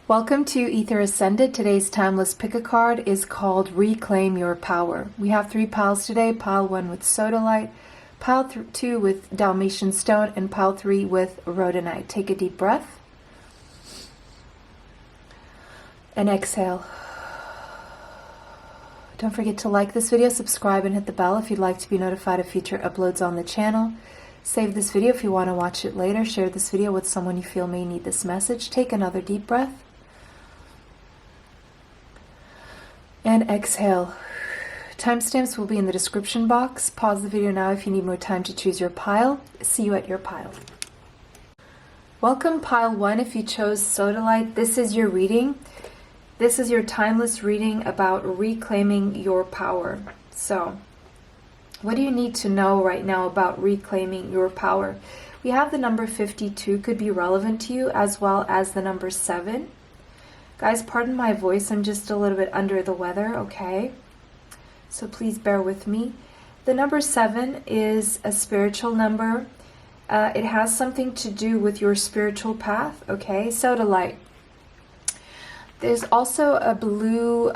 Welcome to Ether Ascended. Today's timeless pick a card is called Reclaim Your Power. We have 3 piles today. Pile 1 with sodalite, pile 2 with Dalmatian stone, and pile 3 with rhodonite. Take a deep breath and exhale. Don't forget to like this video, subscribe, and hit the bell if you'd like to be notified of future uploads on the channel. Save this video if you want to watch it later. Share this video with someone you feel may need this message. Take another deep breath. And exhale. Timestamps will be in the description box. Pause the video now if you need more time to choose your pile. See you at your pile. Welcome pile 1 if you chose sodalite. This is your reading. This is your timeless reading about reclaiming your power. So, what do you need to know right now about reclaiming your power? We have the number 52 could be relevant to you, as well as the number 7. Guys, pardon my voice, I'm just a little bit under the weather, okay? So please bear with me. The number 7 is a spiritual number. It has something to do with your spiritual path, okay? Sodalite. There's also a blue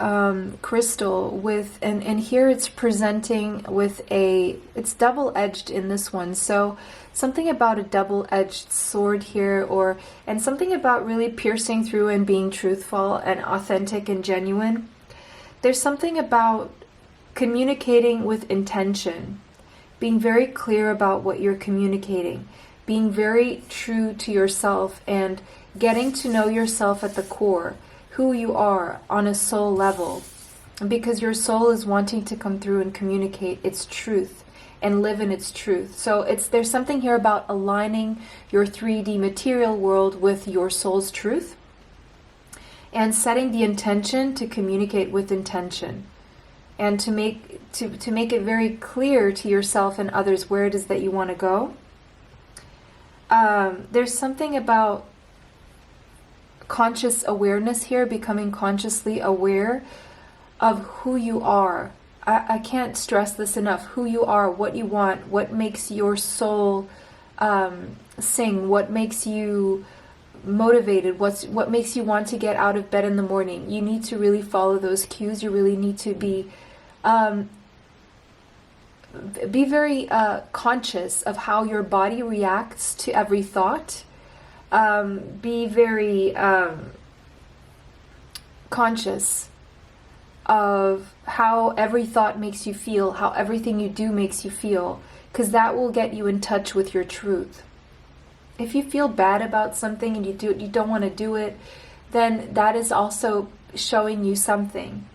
crystal with, and here it's presenting with it's double-edged in this one. So something about a double-edged sword here, and something about really piercing through and being truthful and authentic and genuine. There's something about communicating with intention, being very clear about what you're communicating, being very true to yourself and getting to know yourself at the core, who you are on a soul level, because your soul is wanting to come through and communicate its truth and live in its truth. So there's something here about aligning your 3D material world with your soul's truth and setting the intention to communicate with intention and to make it very clear to yourself and others where it is that you want to go. There's something about conscious awareness here, becoming consciously aware of who you are. I can't stress this enough. Who you are, what you want, what makes your soul sing, what makes you motivated, what makes you want to get out of bed in the morning. You need to really follow those cues. You really need to be very conscious of how your body reacts to every thought. Be very conscious of how every thought makes you feel, how everything you do makes you feel, because that will get you in touch with your truth. If you feel bad about something and you don't want to do it, then that is also showing you something.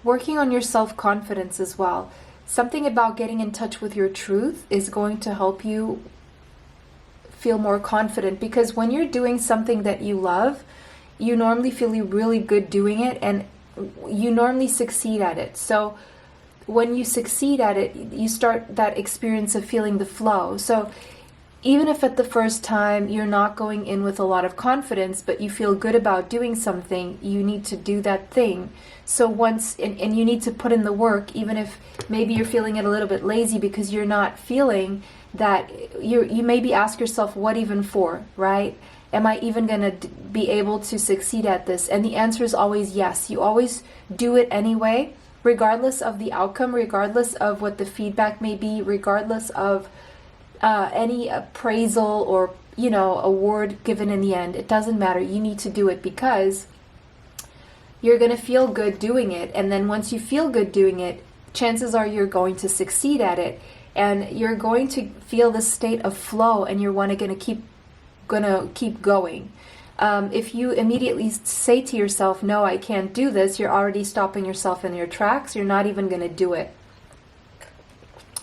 Working on your self-confidence as well. Something about getting in touch with your truth is going to help you feel more confident, because when you're doing something that you love, you normally feel really good doing it and you normally succeed at it. So when you succeed at it, you start that experience of feeling the flow. So even if at the first time you're not going in with a lot of confidence, but you feel good about doing something, you need to do that thing. So once, and you need to put in the work, even if maybe you're feeling it a little bit lazy because you're not feeling that, you maybe ask yourself, what even for, right? Am I even going to be able to succeed at this? And the answer is always yes. You always do it anyway, regardless of the outcome, regardless of what the feedback may be, regardless of any appraisal or award given in the end. It doesn't matter. You need to do it because you're going to feel good doing it, and then once you feel good doing it, chances are you're going to succeed at it, and you're going to feel this state of flow, and you're going to keep going. If you immediately say to yourself, no, I can't do this, you're already stopping yourself in your tracks. You're not even going to do it.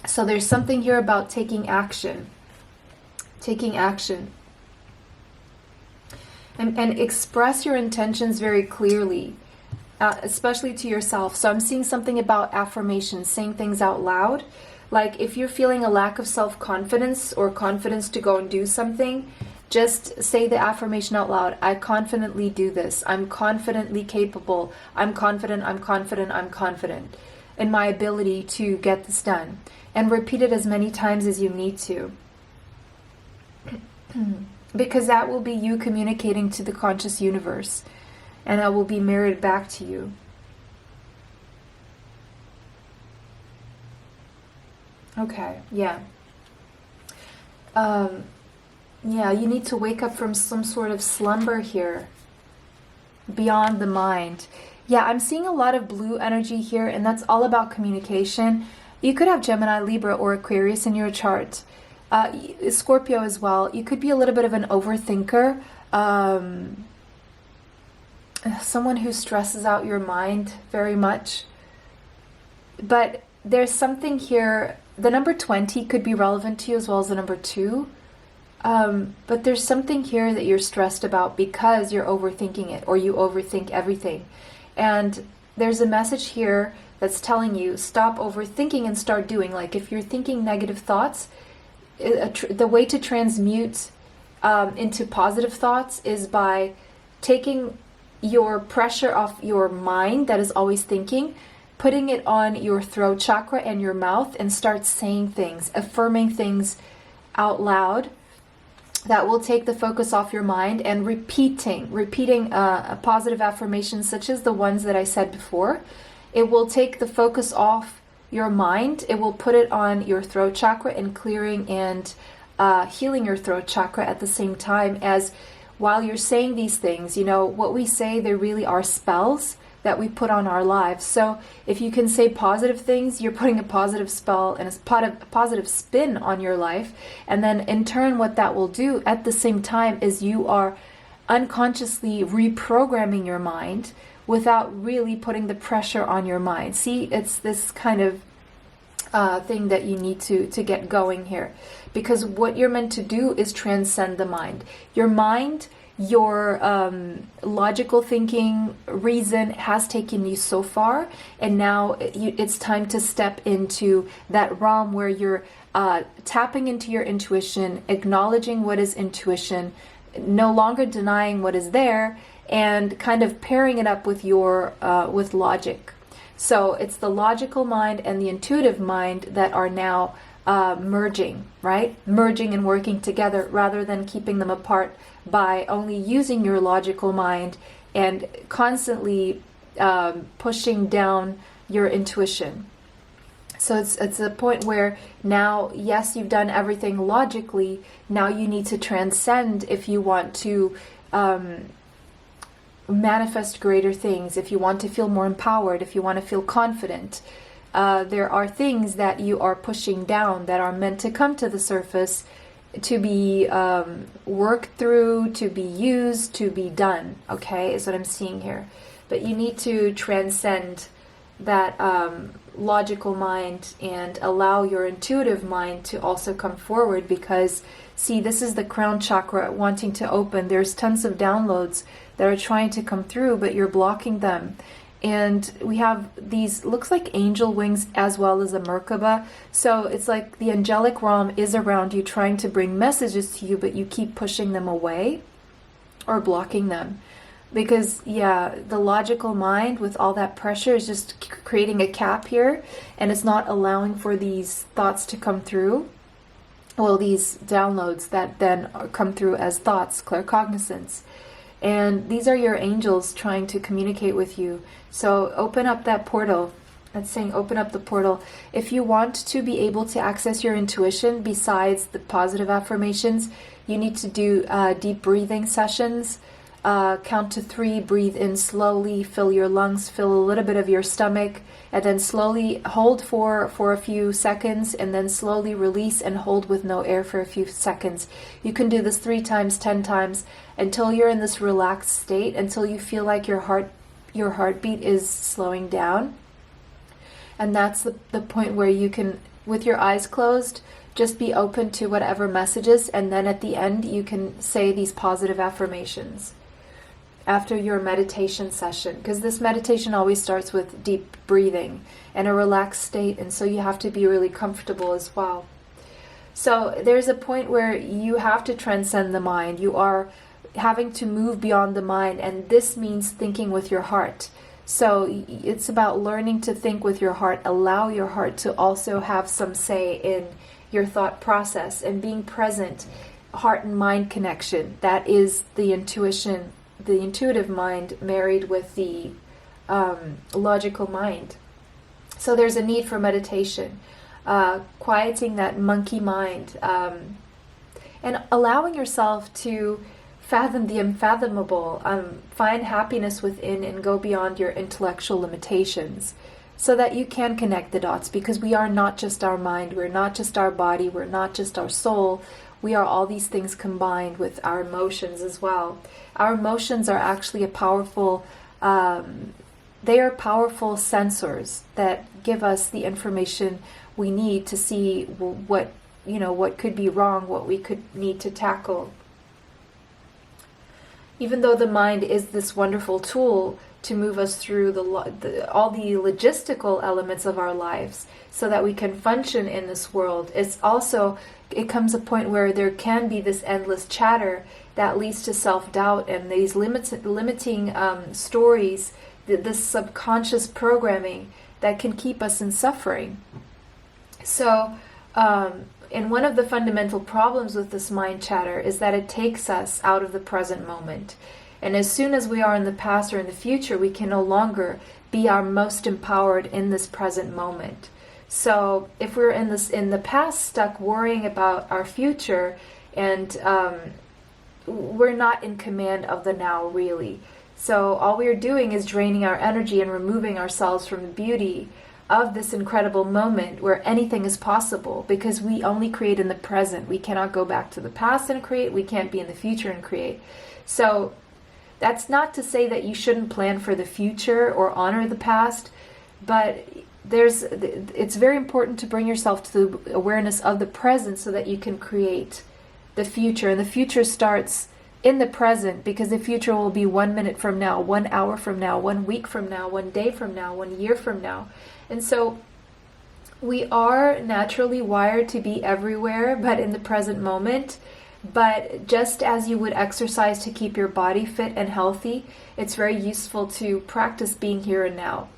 So there's something here about taking action. Taking action. And express your intentions very clearly, especially to yourself. So I'm seeing something about affirmation, saying things out loud. Like if you're feeling a lack of self-confidence or confidence to go and do something, just say the affirmation out loud. I confidently do this. I'm confidently capable. I'm confident, I'm confident, I'm confident in my ability to get this done. And repeat it as many times as you need to. Because that will be you communicating to the conscious universe, and that will be mirrored back to you. Okay, yeah. Yeah, you need to wake up from some sort of slumber here, beyond the mind. Yeah, I'm seeing a lot of blue energy here, and that's all about communication. You could have Gemini, Libra, or Aquarius in your chart. Scorpio as well. You could be a little bit of an overthinker. Someone who stresses out your mind very much. But there's something here. The number 20 could be relevant to you as well as the number 2. But there's something here that you're stressed about because you're overthinking it, or you overthink everything. And there's a message here that's telling you, stop overthinking and start doing. Like if you're thinking negative thoughts, the way to transmute into positive thoughts is by taking your pressure off your mind that is always thinking, putting it on your throat chakra and your mouth, and start saying things, affirming things out loud. That will take the focus off your mind, and repeating a positive affirmation such as the ones that I said before. It will take the focus off your mind. It will put it on your throat chakra and clearing and healing your throat chakra at the same time. As while you're saying these things, you know, what we say, they really are spells that we put on our lives. So if you can say positive things, you're putting a positive spell and a positive spin on your life. And then in turn, what that will do at the same time is you are unconsciously reprogramming your mind without really putting the pressure on your mind. See, it's this kind of thing that you need to get going here. Because what you're meant to do is transcend the mind. Your mind, your logical thinking, reason has taken you so far, and now it's time to step into that realm where you're tapping into your intuition, acknowledging what is intuition, no longer denying what is there, and kind of pairing it up with your with logic. So it's the logical mind and the intuitive mind that are now merging, right? Merging and working together rather than keeping them apart by only using your logical mind and constantly pushing down your intuition. So it's a point where now, yes, you've done everything logically. Now you need to transcend if you want to manifest greater things, if you want to feel more empowered, if you want to feel confident. There are things that you are pushing down that are meant to come to the surface, to be worked through, to be used, to be done, okay, is what I'm seeing here. But you need to transcend that logical mind and allow your intuitive mind to also come forward, because, see, this is the crown chakra wanting to open. There's tons of downloads that are trying to come through, but you're blocking them. And we have these, looks like angel wings as well as a Merkaba. So it's like the angelic realm is around you trying to bring messages to you, but you keep pushing them away or blocking them. Because, yeah, the logical mind with all that pressure is just creating a cap here, and it's not allowing for these thoughts to come through. Well, these downloads that then come through as thoughts, claircognizance. And these are your angels trying to communicate with you. So open up that portal. That's saying open up the portal. If you want to be able to access your intuition besides the positive affirmations, you need to do deep breathing sessions. Count to 3, breathe in slowly, fill your lungs, fill a little bit of your stomach, and then slowly hold for a few seconds, and then slowly release and hold with no air for a few seconds. You can do this 3 times, 10 times, until you're in this relaxed state, until you feel like your heartbeat is slowing down. And that's the point where you can, with your eyes closed, just be open to whatever messages, and then at the end you can say these positive affirmations after your meditation session, because this meditation always starts with deep breathing and a relaxed state, and so you have to be really comfortable as well. So there's a point where you have to transcend the mind. You are having to move beyond the mind, and this means thinking with your heart. So it's about learning to think with your heart. Allow your heart to also have some say in your thought process, and being present heart and mind connection. That is the intuition, the intuitive mind married with the logical mind. So there's a need for meditation, quieting that monkey mind, and allowing yourself to fathom the unfathomable, find happiness within and go beyond your intellectual limitations so that you can connect the dots, because we are not just our mind, we're not just our body, we're not just our soul, we are all these things combined with our emotions as well. Our emotions are actually a powerful, they are powerful sensors that give us the information we need to see what, what could be wrong, what we could need to tackle. Even though the mind is this wonderful tool to move us through all the logistical elements of our lives so that we can function in this world, it comes a point where there can be this endless chatter that leads to self-doubt and these limiting stories, this subconscious programming that can keep us in suffering. So, and one of the fundamental problems with this mind chatter is that it takes us out of the present moment. And as soon as we are in the past or in the future, we can no longer be our most empowered in this present moment. So if we're in the past, stuck worrying about our future, and we're not in command of the now, really. So all we are doing is draining our energy and removing ourselves from the beauty of this incredible moment where anything is possible, because we only create in the present. We cannot go back to the past and create. We can't be in the future and create. So that's not to say that you shouldn't plan for the future or honor the past, but it's very important to bring yourself to the awareness of the present so that you can create the future. And the future starts in the present, because the future will be 1 minute from now, 1 hour from now, 1 week from now, 1 day from now, 1 year from now. And so we are naturally wired to be everywhere, but in the present moment. But just as you would exercise to keep your body fit and healthy, it's very useful to practice being here and now.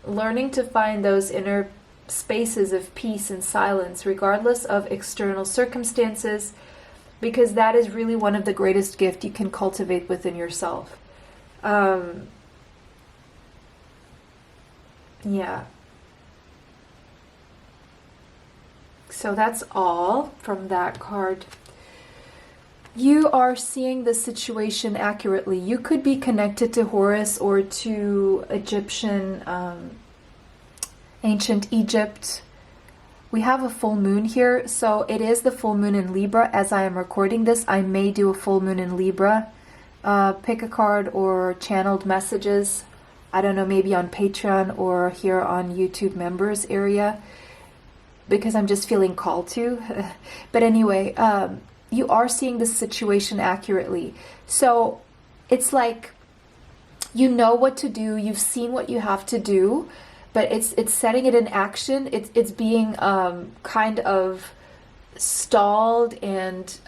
Learning to find those inner spaces of peace and silence, regardless of external circumstances, because that is really one of the greatest gifts you can cultivate within yourself. Yeah. So that's all from that card. You are seeing the situation accurately. You could be connected to Horus or to Egyptian, ancient Egypt. We have a full moon here, so it is the full moon in Libra. As I am recording this, I may do a full moon in Libra. Pick a card or channeled messages. I don't know, maybe on Patreon or here on YouTube members area, because I'm just feeling called to. But anyway, you are seeing the situation accurately. So it's like, you know what to do, you've seen what you have to do, but it's setting it in action. It's being kind of stalled and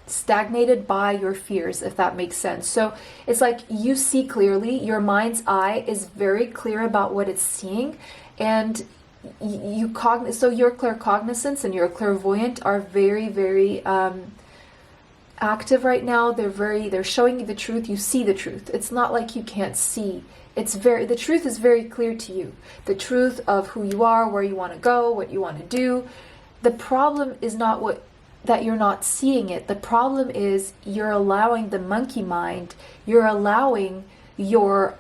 stagnated by your fears, if that makes sense. So it's like you see clearly, your mind's eye is very clear about what it's seeing, and so your claircognizance and your clairvoyant are very, very active right now. They're showing you the truth. You see the truth. It's not like you can't see. The truth is very clear to you. The truth of who you are, where you want to go, what you want to do. The problem is not that you're not seeing it. The problem is you're allowing the monkey mind, you're allowing your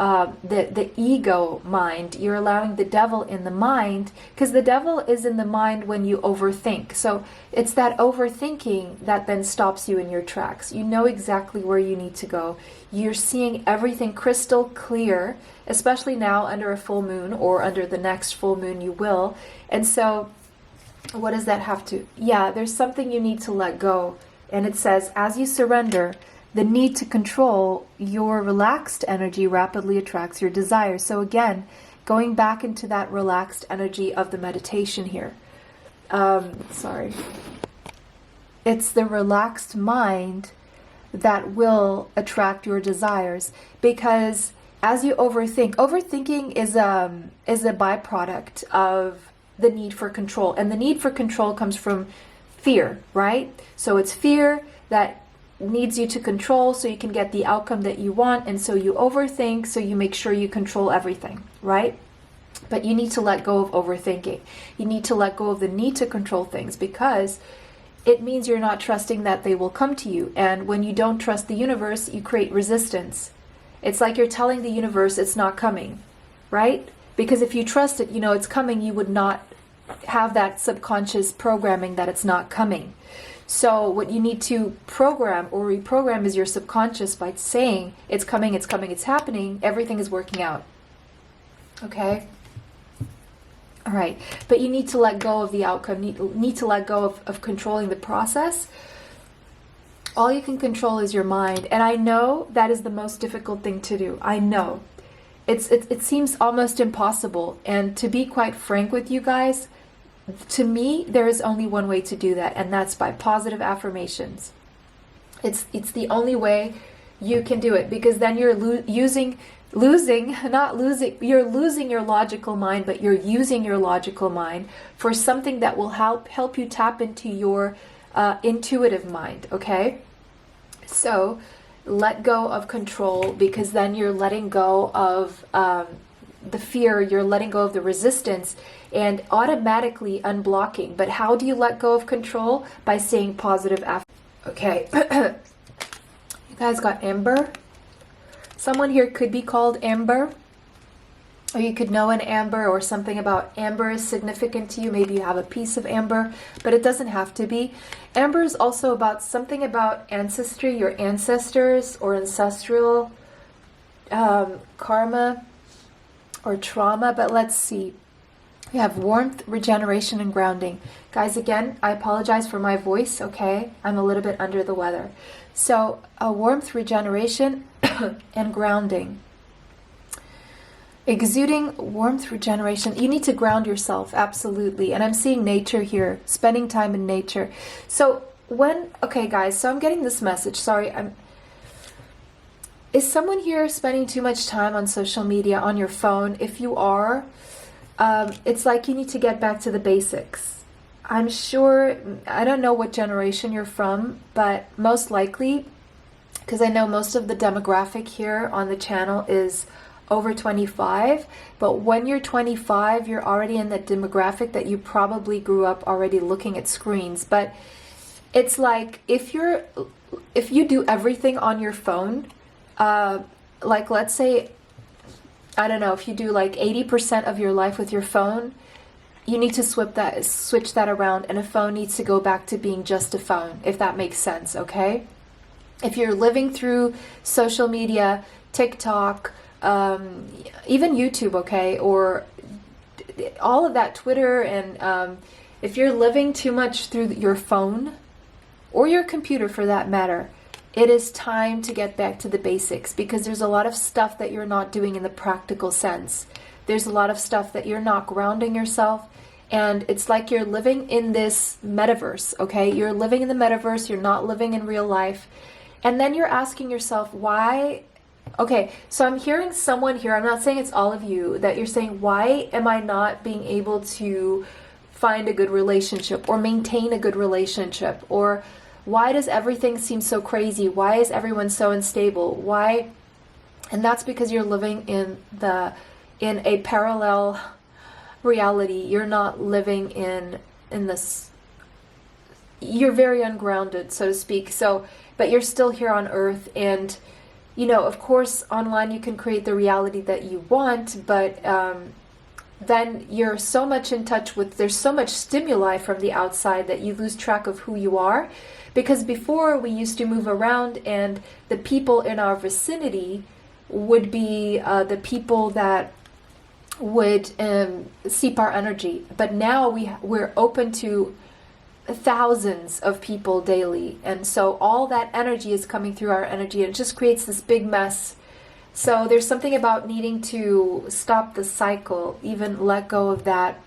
the ego mind, you're allowing the devil in the mind, because the devil is in the mind when you overthink. So it's that overthinking that then stops you in your tracks. You know exactly where you need to go. You're seeing everything crystal clear, especially now under a full moon, or under the next full moon you will. And so what does that have to? Yeah, there's something you need to let go. And it says, as you surrender, the need to control your relaxed energy rapidly attracts your desires. So again, going back into that relaxed energy of the meditation here. It's the relaxed mind that will attract your desires, because as you overthinking is a byproduct of the need for control, and the need for control comes from fear, right? So it's fear that needs you to control so you can get the outcome that you want, and so you overthink, so you make sure you control everything, right? But you need to let go of overthinking. You need to let go of the need to control things, because it means you're not trusting that they will come to you. And when you don't trust the universe, you create resistance. It's like you're telling the universe it's not coming, right? Because if you trust it, you know it's coming, you would not have that subconscious programming that it's not coming. So what you need to program or reprogram is your subconscious by saying it's coming, it's coming, it's happening, everything is working out. Okay? All right. But you need to let go of the outcome, need to let go of controlling the process. All you can control is your mind. And I know that is the most difficult thing to do. I know. It seems almost impossible. And to be quite frank with you guys, to me, there is only one way to do that, and that's by positive affirmations. It's the only way you can do it, because then you're losing your logical mind, but you're using your logical mind for something that will help you tap into your intuitive mind, okay? So let go of control, because then you're letting go of the fear, you're letting go of the resistance, and automatically unblocking. But how do you let go of control? By saying positive affirmations. Okay. You guys got Amber. Someone here could be called Amber, or you could know an Amber, or something about Amber is significant to you. Maybe you have a piece of Amber, but it doesn't have to be. Amber is also about something about ancestry, your ancestors, or ancestral karma or trauma. But let's see. We have warmth, regeneration, and grounding. Guys, again, I apologize for my voice, okay? I'm a little bit under the weather. So, warmth, regeneration, and grounding. Exuding warmth, regeneration. You need to ground yourself, absolutely. And I'm seeing nature here, spending time in nature. So, okay, guys, so I'm getting this message. Sorry, is someone here spending too much time on social media, on your phone? If you are, it's like you need to get back to the basics. I'm sure, I don't know what generation you're from, but most likely, because I know most of the demographic here on the channel is over 25, but when you're 25, you're already in the demographic that you probably grew up already looking at screens. But it's like, if you do everything on your phone, like let's say, I don't know, if you do like 80% of your life with your phone, you need to switch that around, and a phone needs to go back to being just a phone, if that makes sense, okay? If you're living through social media, TikTok, even YouTube, okay, or all of that, Twitter, and if you're living too much through your phone, or your computer for that matter, it is time to get back to the basics, because there's a lot of stuff that you're not doing in the practical sense. There's a lot of stuff that you're not grounding yourself, and it's like you're living in this metaverse, okay? You're living in the metaverse, you're not living in real life. And then you're asking yourself, why? Okay, so I'm hearing someone here, I'm not saying it's all of you, that you're saying, why am I not being able to find a good relationship or maintain a good relationship? Or why does everything seem so crazy? Why is everyone so unstable? Why? And that's because you're living in a parallel reality. You're not living in this, you're very ungrounded, so to speak. So, but you're still here on earth, and you know, of course, online you can create the reality that you want, but then you're so much in touch with, there's so much stimuli from the outside that you lose track of who you are. Because before, we used to move around, and the people in our vicinity would be the people that would seep our energy. But now we're open to thousands of people daily, and so all that energy is coming through our energy, and it just creates this big mess. So there's something about needing to stop the cycle, even let go of that.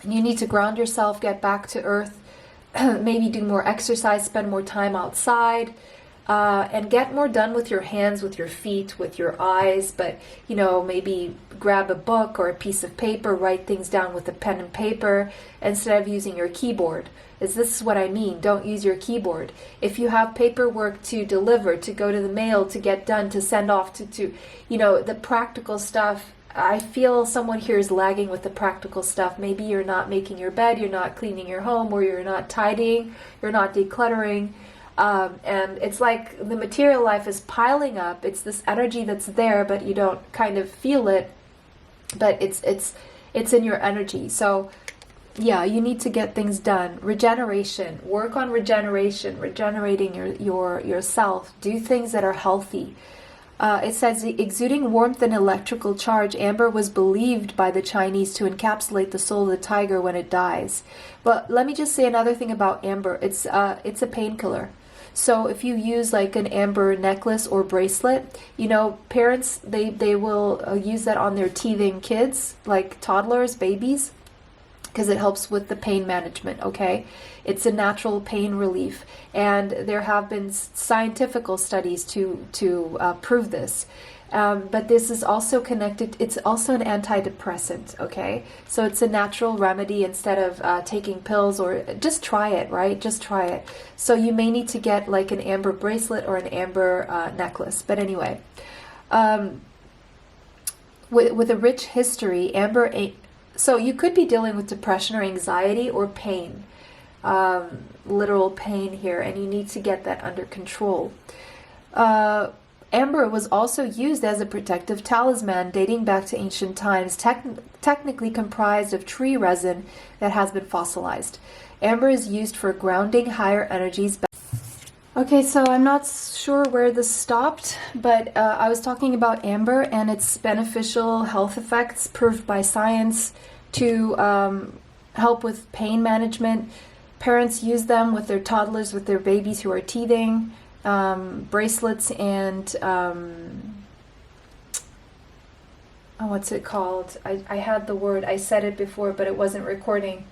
And you need to ground yourself, get back to earth, maybe do more exercise, spend more time outside, and get more done with your hands, with your feet, with your eyes. But, you know, maybe grab a book or a piece of paper, write things down with a pen and paper instead of using your keyboard. This is what I mean. Don't use your keyboard. If you have paperwork to deliver, to go to the mail, to get done, to send off, to you know, the practical stuff, I feel someone here is lagging with the practical stuff. Maybe you're not making your bed, you're not cleaning your home, or you're not tidying, you're not decluttering. And it's like the material life is piling up. It's this energy that's there, but you don't kind of feel it. But it's in your energy. So yeah, you need to get things done. Regeneration. Work on regeneration, regenerating yourself. Do things that are healthy. It says, exuding warmth and electrical charge, amber was believed by the Chinese to encapsulate the soul of the tiger when it dies. But let me just say another thing about amber. It's a painkiller. So if you use like an amber necklace or bracelet, you know, parents, they will use that on their teething kids, like toddlers, babies, because it helps with the pain management, okay? It's a natural pain relief. And there have been scientific studies to prove this. But this is also connected, it's also an antidepressant, okay? So it's a natural remedy instead of taking pills, or just try it, right? Just try it. So you may need to get like an amber bracelet or an amber necklace. But anyway, with a rich history, amber, so you could be dealing with depression or anxiety or pain, literal pain here, and you need to get that under control. Amber was also used as a protective talisman dating back to ancient times, technically comprised of tree resin that has been fossilized. Amber is used for grounding higher energies. Okay, so I'm not sure where this stopped, but I was talking about amber and its beneficial health effects proved by science to help with pain management. Parents use them with their toddlers, with their babies who are teething. Bracelets and what's it called? I had the word, I said it before, but it wasn't recording.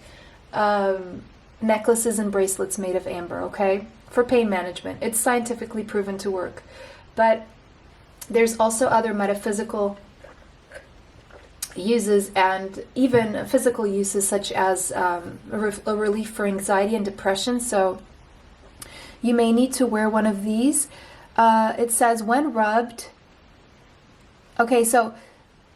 Necklaces and bracelets made of amber, okay? For pain management. It's scientifically proven to work. But there's also other metaphysical uses and even physical uses, such as a relief for anxiety and depression. So you may need to wear one of these. It says, when rubbed, okay, so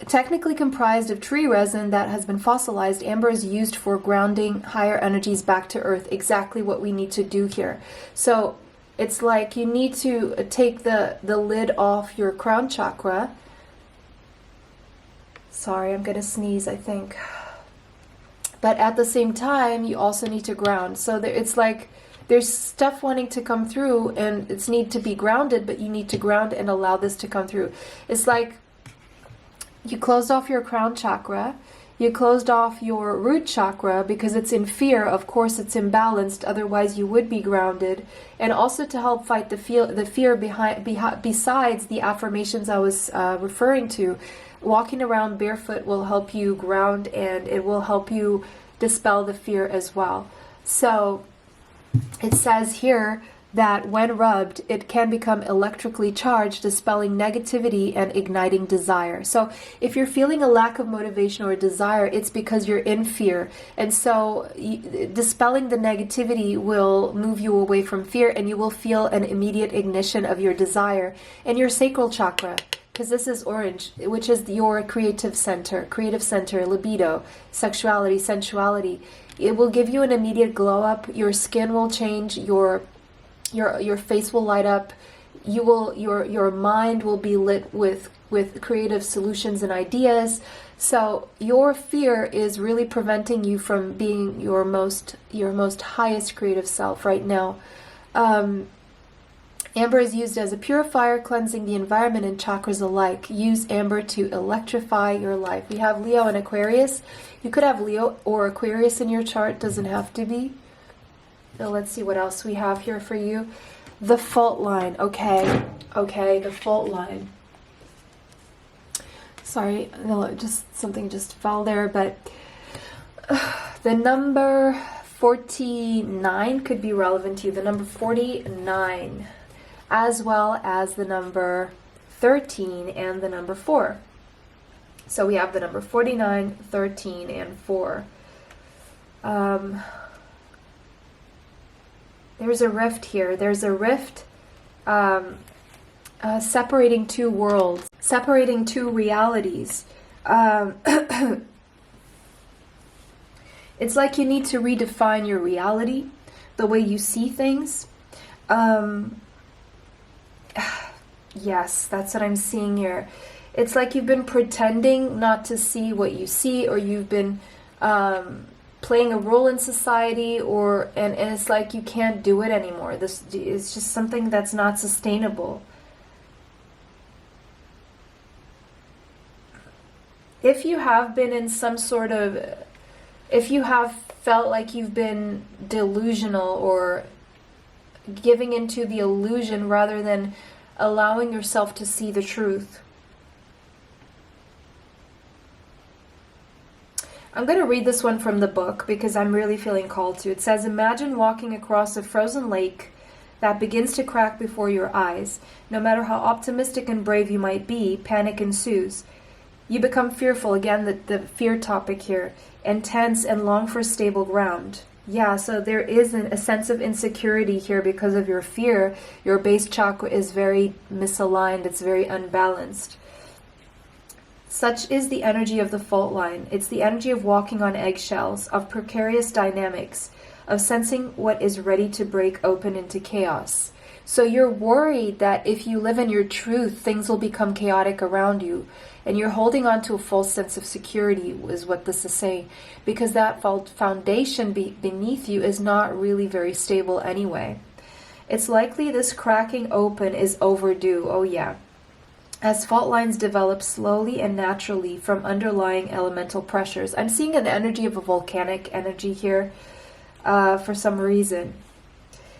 technically comprised of tree resin that has been fossilized, amber is used for grounding higher energies back to earth. Exactly what we need to do here. So it's like you need to take the lid off your crown chakra. Sorry, I'm gonna sneeze, I think. But at the same time, you also need to ground. So it's like there's stuff wanting to come through and it's need to be grounded, but you need to ground and allow this to come through. It's like you closed off your crown chakra, you closed off your root chakra because it's in fear. Of course, it's imbalanced. Otherwise, you would be grounded. And also to help fight the fear besides the affirmations I was referring to, walking around barefoot will help you ground and it will help you dispel the fear as well. So it says here that when rubbed, it can become electrically charged, dispelling negativity and igniting desire. So if you're feeling a lack of motivation or desire, it's because you're in fear. And so dispelling the negativity will move you away from fear, and you will feel an immediate ignition of your desire. And your sacral chakra, because this is orange, which is your creative center, libido, sexuality, sensuality. It will give you an immediate glow up. Your skin will change. Your face will light up. Your mind will be lit with creative solutions and ideas. So your fear is really preventing you from being your most highest creative self right now. Amber is used as a purifier, cleansing the environment and chakras alike. Use amber to electrify your life. We have Leo and Aquarius. You could have Leo or Aquarius in your chart. Doesn't have to be. Now let's see what else we have here for you. The fault line. Okay, the fault line. Sorry, no, something just fell there, but the number 49 could be relevant to you. The number 49. as well as the number 13 and the number 4. So we have the number 49, 13, and 4. There's a rift here. There's a rift separating two worlds, separating two realities. It's like you need to redefine your reality, the way you see things. Yes, that's what I'm seeing here. It's like you've been pretending not to see what you see, or you've been playing a role in society, and it's like you can't do it anymore. This is just something that's not sustainable. If you have been in some sort of, if you have felt like you've been delusional or giving into the illusion rather than allowing yourself to see the truth. I'm going to read this one from the book because I'm really feeling called to. It says, imagine walking across a frozen lake that begins to crack before your eyes. No matter how optimistic and brave you might be, panic ensues. You become fearful, again, the fear topic here, and tense and long for stable ground. Yeah, so there is a sense of insecurity here because of your fear. Your base chakra is very misaligned. It's very unbalanced. Such is the energy of the fault line. It's the energy of walking on eggshells, of precarious dynamics, of sensing what is ready to break open into chaos. So you're worried that if you live in your truth, things will become chaotic around you. And you're holding on to a false sense of security, is what this is saying. Because that foundation beneath you is not really very stable anyway. It's likely this cracking open is overdue. Oh yeah. As fault lines develop slowly and naturally from underlying elemental pressures. I'm seeing an energy of a volcanic energy here for some reason.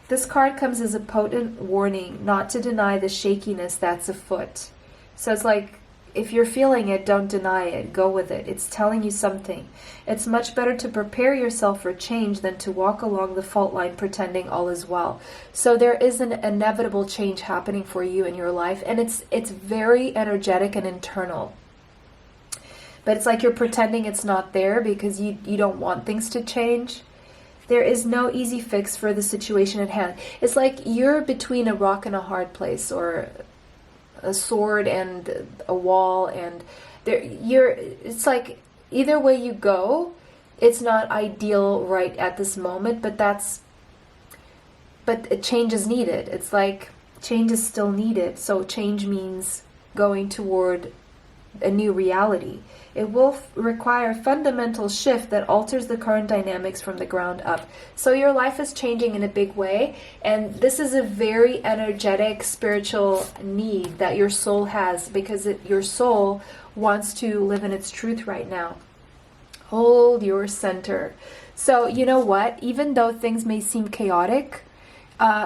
This card comes as a potent warning not to deny the shakiness that's afoot. So it's like, if you're feeling it, don't deny it. Go with it. It's telling you something. It's much better to prepare yourself for change than to walk along the fault line pretending all is well. So there is an inevitable change happening for you in your life, and it's very energetic and internal. But it's like you're pretending it's not there because you don't want things to change. There is no easy fix for the situation at hand. It's like you're between a rock and a hard place, or a sword and a wall, and it's like either way you go, it's not ideal right at this moment, but a change is needed. It's like change is still needed. So change means going toward a new reality. It will require a fundamental shift that alters the current dynamics from the ground up. So your life is changing in a big way, and this is a very energetic spiritual need that your soul has, because your soul wants to live in its truth right now. Hold your center. So you know what? Even though things may seem chaotic,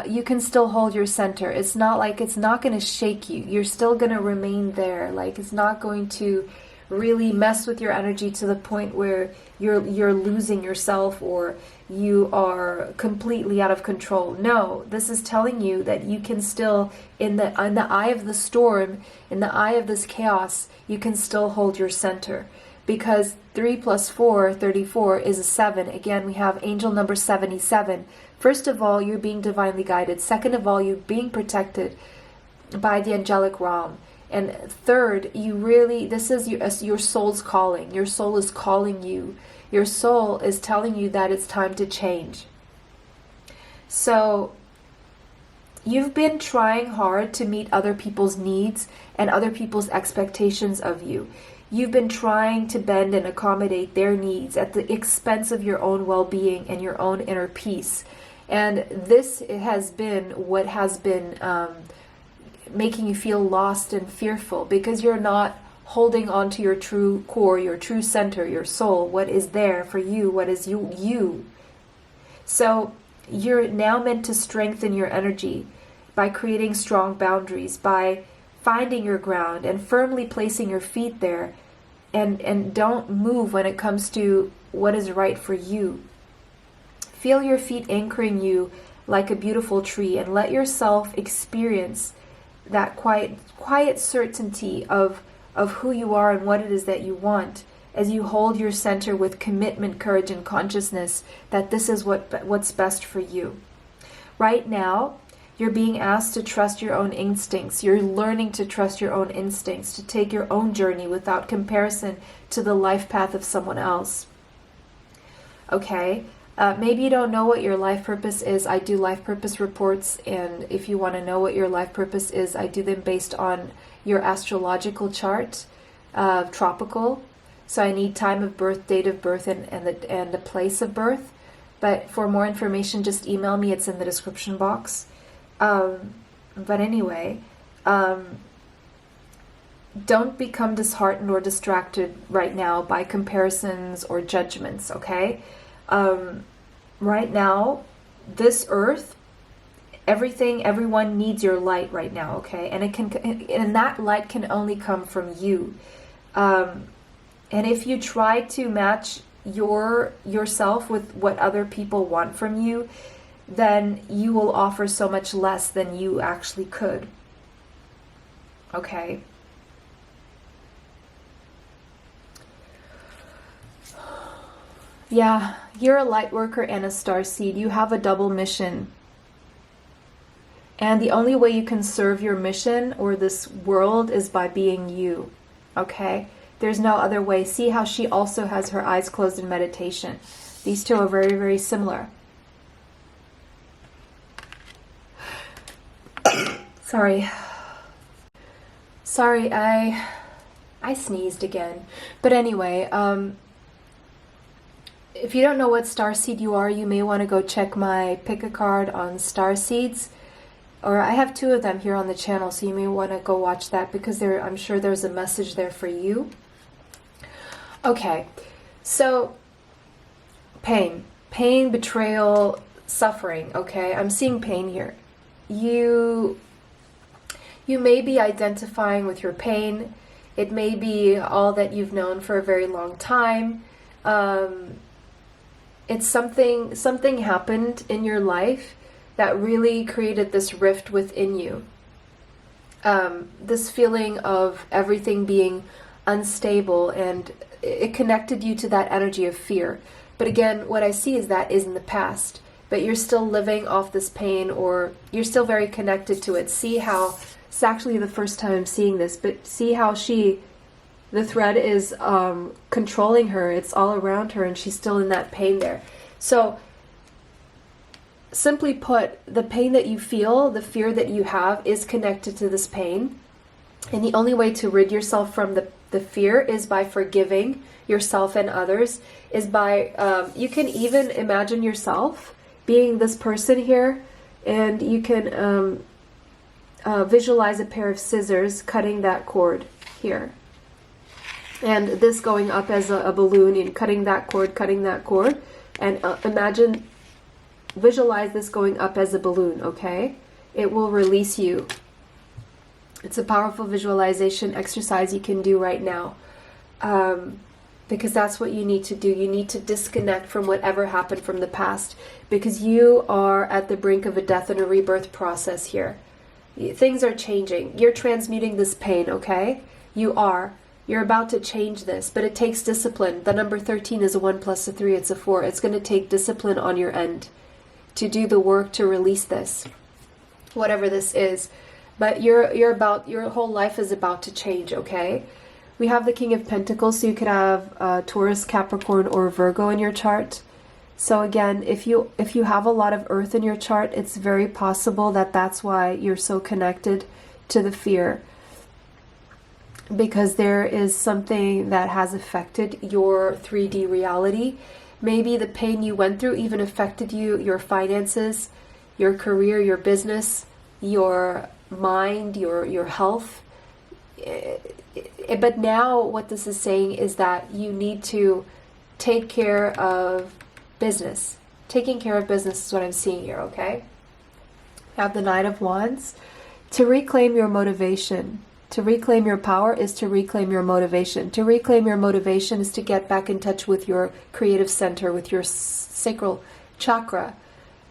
you can still hold your center. It's not like it's not going to shake you. You're still going to remain there. Like it's not going to really mess with your energy to the point where you're losing yourself or you are completely out of control. No, this is telling you that you can still, in the eye of the storm, in the eye of this chaos, you can still hold your center. Because 3 plus 4, 34, is a 7. Again, we have angel number 77. First of all, you're being divinely guided. Second of all, you're being protected by the angelic realm. And third, this is your soul's calling. Your soul is calling you. Your soul is telling you that it's time to change. So you've been trying hard to meet other people's needs and other people's expectations of you. You've been trying to bend and accommodate their needs at the expense of your own well-being and your own inner peace. And this has been what has been making you feel lost and fearful, because you're not holding on to your true core, your true center, your soul, what is there for you, what is you. So you're now meant to strengthen your energy by creating strong boundaries, by finding your ground and firmly placing your feet there, and don't move when it comes to what is right for you. Feel your feet anchoring you like a beautiful tree, and let yourself experience that quiet certainty of who you are and what it is that you want, as you hold your center with commitment, courage, and consciousness that this is what's best for you. Right now, you're being asked to trust your own instincts. You're learning to trust your own instincts, to take your own journey without comparison to the life path of someone else. Okay? Maybe you don't know what your life purpose is. I do life purpose reports, and if you want to know what your life purpose is, I do them based on your astrological chart, tropical. So I need time of birth, date of birth, and the place of birth. But for more information, just email me. It's in the description box. But anyway, don't become disheartened or distracted right now by comparisons or judgments, okay? Right now, this earth, everyone needs your light right now, okay? And that light can only come from you. And if you try to match yourself with what other people want from you, then you will offer so much less than you actually could. Okay? Yeah, you're a light worker and a star seed. You have a double mission. And the only way you can serve your mission or this world is by being you. Okay? There's no other way. See how she also has her eyes closed in meditation. These two are very, very similar. Sorry, I sneezed again. But anyway, if you don't know what starseed you are, you may want to go check my pick a card on starseeds. Or I have 2 of them here on the channel, so you may want to go watch that, because I'm sure there's a message there for you. Okay, so pain, betrayal, suffering, okay? I'm seeing pain here. You may be identifying with your pain. It may be all that you've known for a very long time. It's something happened in your life that really created this rift within you. This feeling of everything being unstable, and it connected you to that energy of fear. But again, what I see is that is in the past, but you're still living off this pain, or you're still very connected to it. See how, it's actually the first time I'm seeing this, but see how the thread is controlling her. It's all around her, and she's still in that pain there. So simply put, the pain that you feel, the fear that you have, is connected to this pain. And the only way to rid yourself from the fear is by forgiving yourself and others, is by, you can even imagine yourself being this person here, and you can visualize a pair of scissors cutting that cord here. And this going up as a balloon, and cutting that cord, and visualize this going up as a balloon, okay? It will release you. It's a powerful visualization exercise you can do right now, because that's what you need to do. You need to disconnect from whatever happened from the past, because you are at the brink of a death and a rebirth process here. Things are changing. You're transmuting this pain, okay? You are. You're about to change this, but it takes discipline. The number 13 is a 1 plus a 3, it's a 4. It's going to take discipline on your end to do the work to release this, whatever this is. But your whole life is about to change, okay? We have the King of Pentacles, so you could have Taurus, Capricorn, or Virgo in your chart. So again, if you have a lot of Earth in your chart, it's very possible that that's why you're so connected to the fear. Because there is something that has affected your 3D reality. Maybe the pain you went through even affected you, your finances, your career, your business, your mind, your health. But now what this is saying is that you need to take care of business. Taking care of business is what I'm seeing here, okay? I have the Knight of Wands. To reclaim your motivation. To reclaim your power is to reclaim your motivation. To reclaim your motivation is to get back in touch with your creative center, with your sacral chakra.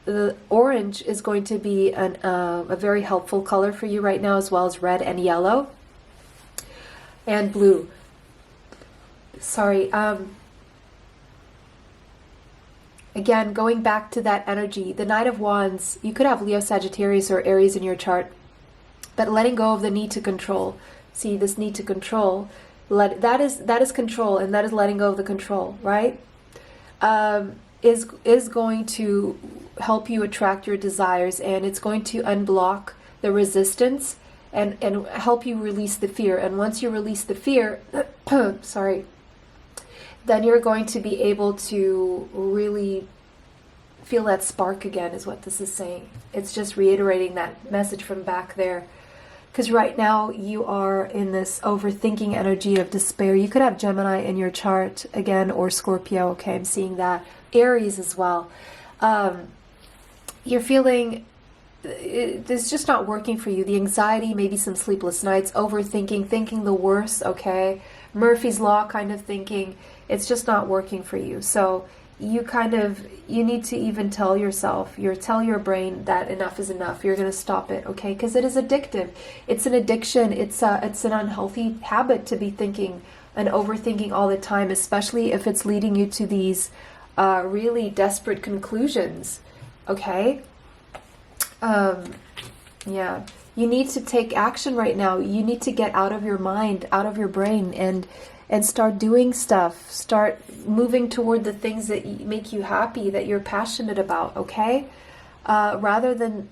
the orange is going to be a very helpful color for you right now, as well as red and yellow and blue. Sorry. Again, going back to that energy, the Knight of Wands, you could have Leo, Sagittarius, or Aries in your chart, but letting go of the need to control. See, this need to control, that is control, and that is letting go of the control, right? Is going to help you attract your desires, and it's going to unblock the resistance and help you release the fear. And once you release the fear, sorry, then you're going to be able to really feel that spark again, is what this is saying. It's just reiterating that message from back there. Because right now you are in this overthinking energy of despair. You could have Gemini in your chart again, or Scorpio. Okay, I'm seeing that. Aries as well. You're feeling it's just not working for you. The anxiety, maybe some sleepless nights, overthinking, thinking the worst, okay? Murphy's Law kind of thinking. It's just not working for you. So you need to even tell yourself, tell your brain that enough is enough. You're going to stop it, okay? Because it is addictive. It's an addiction. It's an unhealthy habit to be thinking and overthinking all the time, especially if it's leading you to these really desperate conclusions, okay? Yeah. You need to take action right now. You need to get out of your mind, out of your brain, and start doing stuff. Start moving toward the things that make you happy, that you're passionate about, okay? Rather than,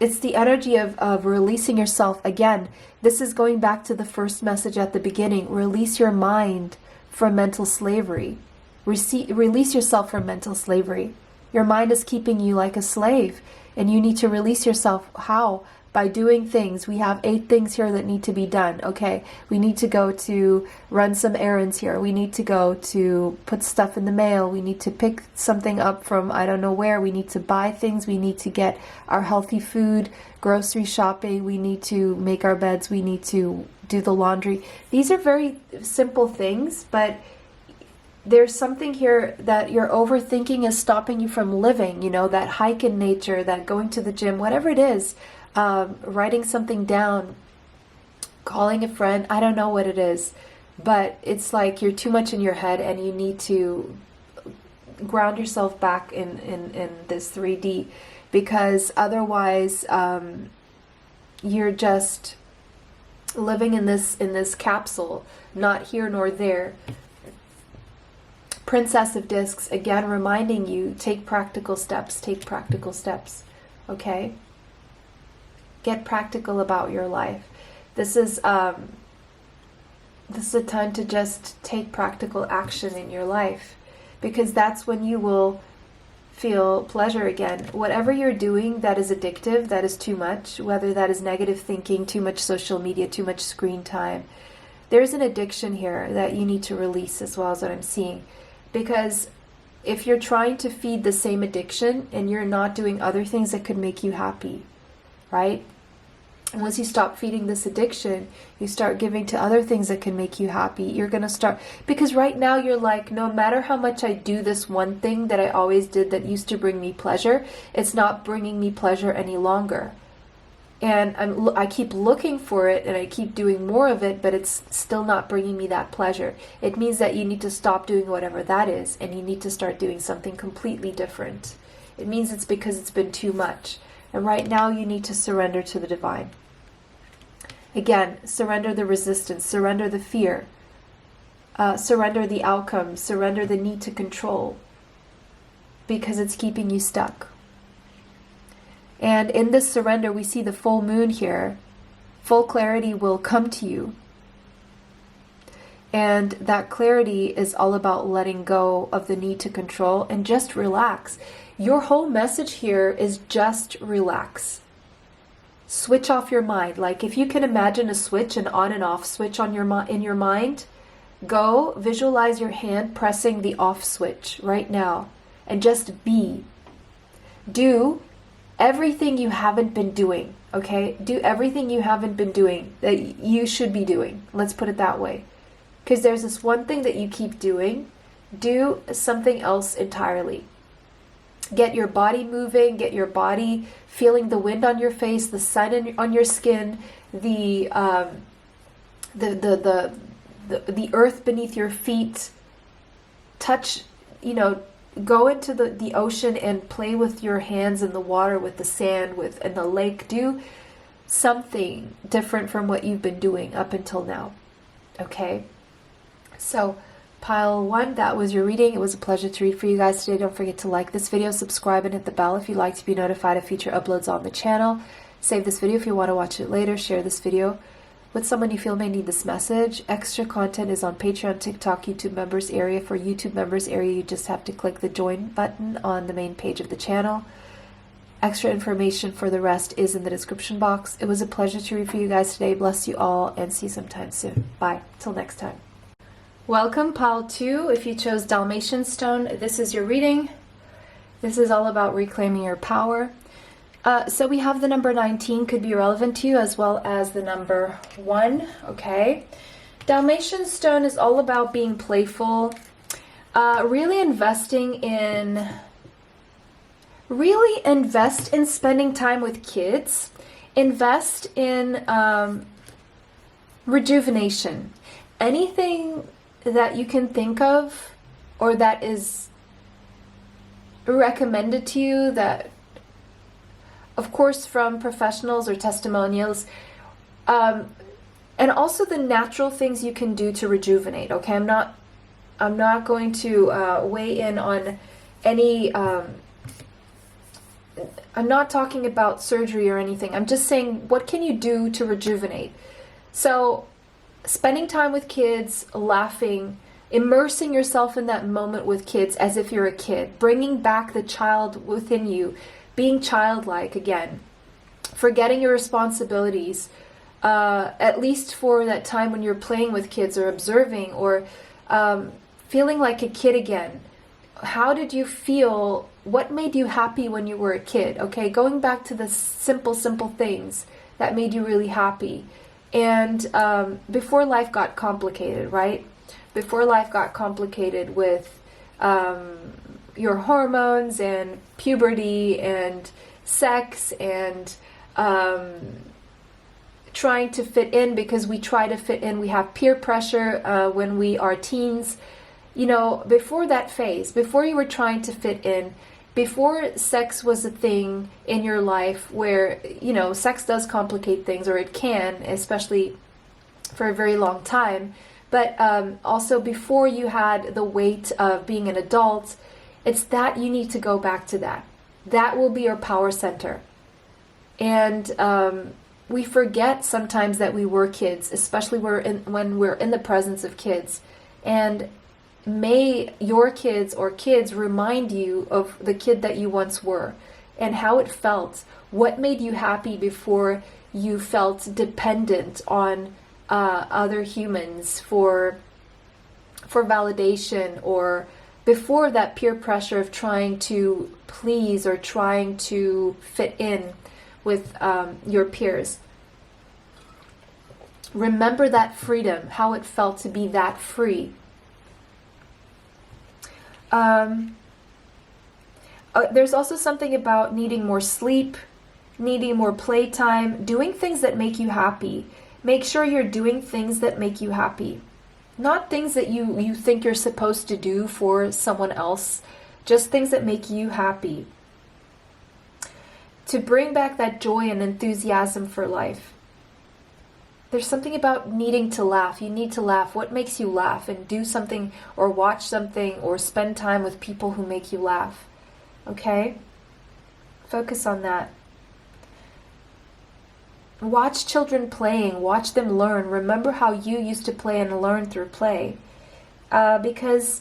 it's the energy of releasing yourself. Again, this is going back to the first message at the beginning. Release your mind from mental slavery. Release yourself from mental slavery. Your mind is keeping you like a slave, and you need to release yourself. How? By doing things. We have 8 things here that need to be done. Okay, we need to go to run some errands here. We need to go to put stuff in the mail. We need to pick something up from I don't know where. We need to buy things. We need to get our healthy food, grocery shopping. We need to make our beds. We need to do the laundry. These are very simple things, but there's something here that your overthinking is stopping you from living. You know, that hike in nature, that going to the gym, whatever it is. Writing something down, calling a friend, I don't know what it is, but it's like you're too much in your head, and you need to ground yourself back in this 3D, because otherwise you're just living in this capsule, not here nor there. Princess of Discs, again reminding you, take practical steps, okay? Get practical about your life. This is a time to just take practical action in your life, because that's when you will feel pleasure again. Whatever you're doing that is addictive, that is too much, whether that is negative thinking, too much social media, too much screen time, there's an addiction here that you need to release as well, as what I'm seeing. Because if you're trying to feed the same addiction and you're not doing other things that could make you happy, right? And once you stop feeding this addiction, you start giving to other things that can make you happy. You're going to start, because right now you're like, no matter how much I do this one thing that I always did that used to bring me pleasure, it's not bringing me pleasure any longer. And I keep looking for it, and I keep doing more of it, but it's still not bringing me that pleasure. It means that you need to stop doing whatever that is, and you need to start doing something completely different. It means it's because it's been too much. And right now you need to surrender to the divine. Again, surrender the resistance, surrender the fear, surrender the outcome, surrender the need to control, because it's keeping you stuck. And in this surrender, we see the full moon here. Full clarity will come to you. And that clarity is all about letting go of the need to control and just relax. Your whole message here is just relax. Switch off your mind. Like if you can imagine a switch, an on and off switch on in your mind, go visualize your hand pressing the off switch right now and just be. Do everything you haven't been doing, okay? Do everything you haven't been doing that you should be doing. Let's put it that way. Because there's this one thing that you keep doing. Do something else entirely. Get your body moving, get your body feeling the wind on your face, the sun on your skin, the earth beneath your feet. Touch, go into the ocean and play with your hands in the water, with the sand, in the lake. Do something different from what you've been doing up until now. Okay? So, pile 1, that was your reading. It was a pleasure to read for you guys today. Don't forget to like this video, subscribe, and hit the bell if you'd like to be notified of future uploads on the channel. Save this video if you want to watch it later. Share this video with someone you feel may need this message. Extra content is on Patreon, TikTok, YouTube members area. For YouTube members area, you just have to click the join button on the main page of the channel. Extra information for the rest is in the description box. It was a pleasure to read for you guys today. Bless you all and see you sometime soon. Bye. Till next time. Welcome, pile 2. If you chose Dalmatian stone, this is your reading. This is all about reclaiming your power. So we have the number 19 could be relevant to you, as well as the number 1. Okay. Dalmatian stone is all about being playful, really invest in spending time with kids. Invest in rejuvenation. Anything that you can think of or that is recommended to you, that of course from professionals or testimonials, and also the natural things you can do to rejuvenate. Okay, I'm not going to weigh in on any I'm not talking about surgery or anything. I'm just saying, what can you do to rejuvenate? So spending time with kids, laughing, immersing yourself in that moment with kids as if you're a kid, bringing back the child within you, being childlike again, forgetting your responsibilities, at least for that time when you're playing with kids or observing, or feeling like a kid again. How did you feel? What made you happy when you were a kid? Okay, going back to the simple things that made you really happy. And before life got complicated, right? Before life got complicated with your hormones and puberty and sex and trying to fit in, because we try to fit in. We have peer pressure when we are teens. Before that phase, before you were trying to fit in, before sex was a thing in your life, where, sex does complicate things, or it can, especially for a very long time. But also before you had the weight of being an adult, it's that you need to go back to that. That will be your power center. And we forget sometimes that we were kids, especially when we're in the presence of kids. And may your kids or kids remind you of the kid that you once were and how it felt. What made you happy before you felt dependent on other humans for validation, or before that peer pressure of trying to please or trying to fit in with your peers. Remember that freedom, how it felt to be that free. There's also something about needing more sleep, needing more playtime, doing things that make you happy. Make sure you're doing things that make you happy. Not things that you think you're supposed to do for someone else, just things that make you happy. To bring back that joy and enthusiasm for life. There's something about needing to laugh. You need to laugh. What makes you laugh? And do something or watch something or spend time with people who make you laugh. Okay? Focus on that. Watch children playing. Watch them learn. Remember how you used to play and learn through play. Because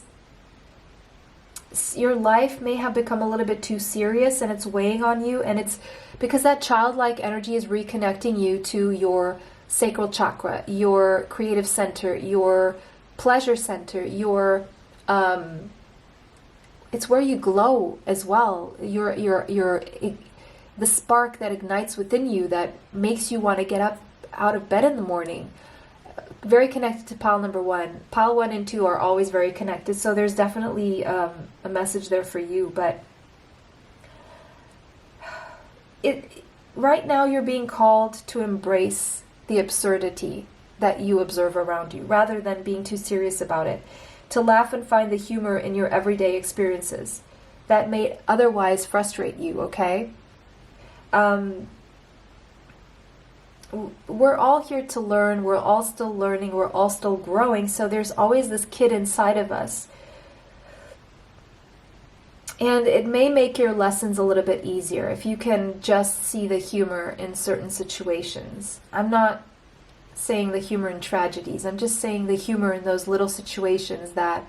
your life may have become a little bit too serious and it's weighing on you. And it's because that childlike energy is reconnecting you to your sacral chakra, your creative center, your pleasure center, your it's where you glow as well. Your the spark that ignites within you that makes you want to get up out of bed in the morning. Very connected to pile number 1. Pile 1 and 2 are always very connected, so there's definitely a message there for you. But right now you're being called to embrace the absurdity that you observe around you, rather than being too serious about it. To laugh and find the humor in your everyday experiences that may otherwise frustrate you, okay? We're all here to learn. We're all still learning. We're all still growing. So there's always this kid inside of us. And it may make your lessons a little bit easier if you can just see the humor in certain situations. I'm not saying the humor in tragedies. I'm just saying the humor in those little situations that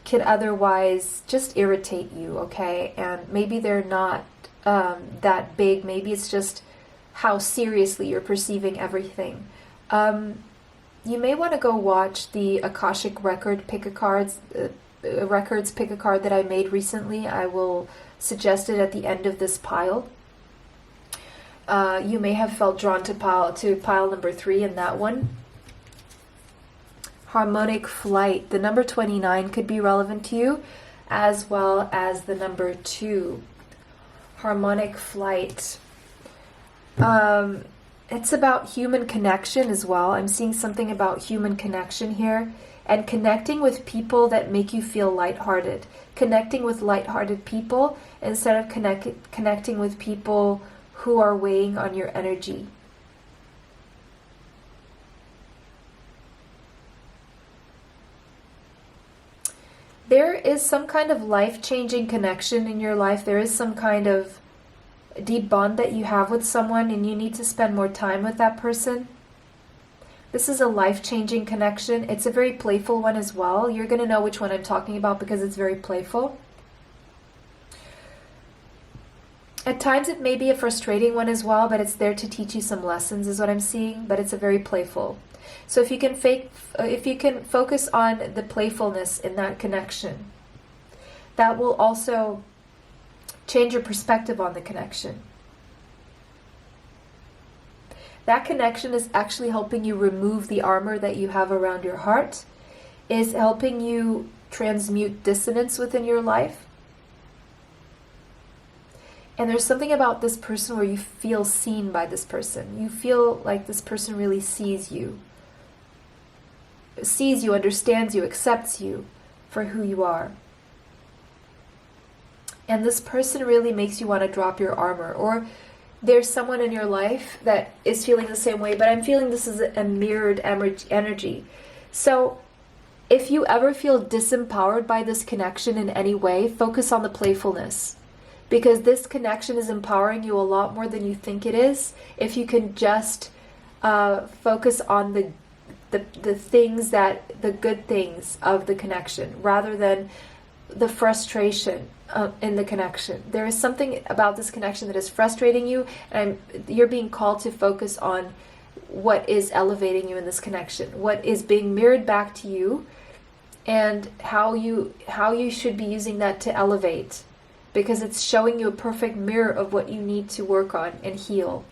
could otherwise just irritate you, okay? And maybe they're not that big. Maybe it's just how seriously you're perceiving everything. You may want to go watch the Akashic Record Pick-a-Cards Records Pick-a-Card that I made recently. I will suggest it at the end of this pile. You may have felt drawn to pile number 3 in that one. Harmonic Flight. The number 29 could be relevant to you, as well as the number 2. Harmonic Flight. It's about human connection as well. I'm seeing something about human connection here. And connecting with people that make you feel lighthearted. Connecting with lighthearted people instead of connecting with people who are weighing on your energy. There is some kind of life-changing connection in your life. There is some kind of deep bond that you have with someone, and you need to spend more time with that person. This is a life-changing connection. It's a very playful one as well. You're going to know which one I'm talking about because it's very playful. At times it may be a frustrating one as well, but it's there to teach you some lessons is what I'm seeing, but it's a very playful. So if you can focus on the playfulness in that connection, that will also change your perspective on the connection. That connection is actually helping you remove the armor that you have around your heart, is helping you transmute dissonance within your life. And there's something about this person where you feel seen by this person. You feel like this person really sees you, understands you, accepts you for who you are. And this person really makes you want to drop your armor. Or there's someone in your life that is feeling the same way, but I'm feeling this is a mirrored energy. So if you ever feel disempowered by this connection in any way, focus on the playfulness. Because this connection is empowering you a lot more than you think it is. If you can just focus on the things the good things of the connection, rather than the frustration in the connection. There is something about this connection that is frustrating you, and you're being called to focus on what is elevating you in this connection, what is being mirrored back to you, and how you should be using that to elevate, because it's showing you a perfect mirror of what you need to work on and heal.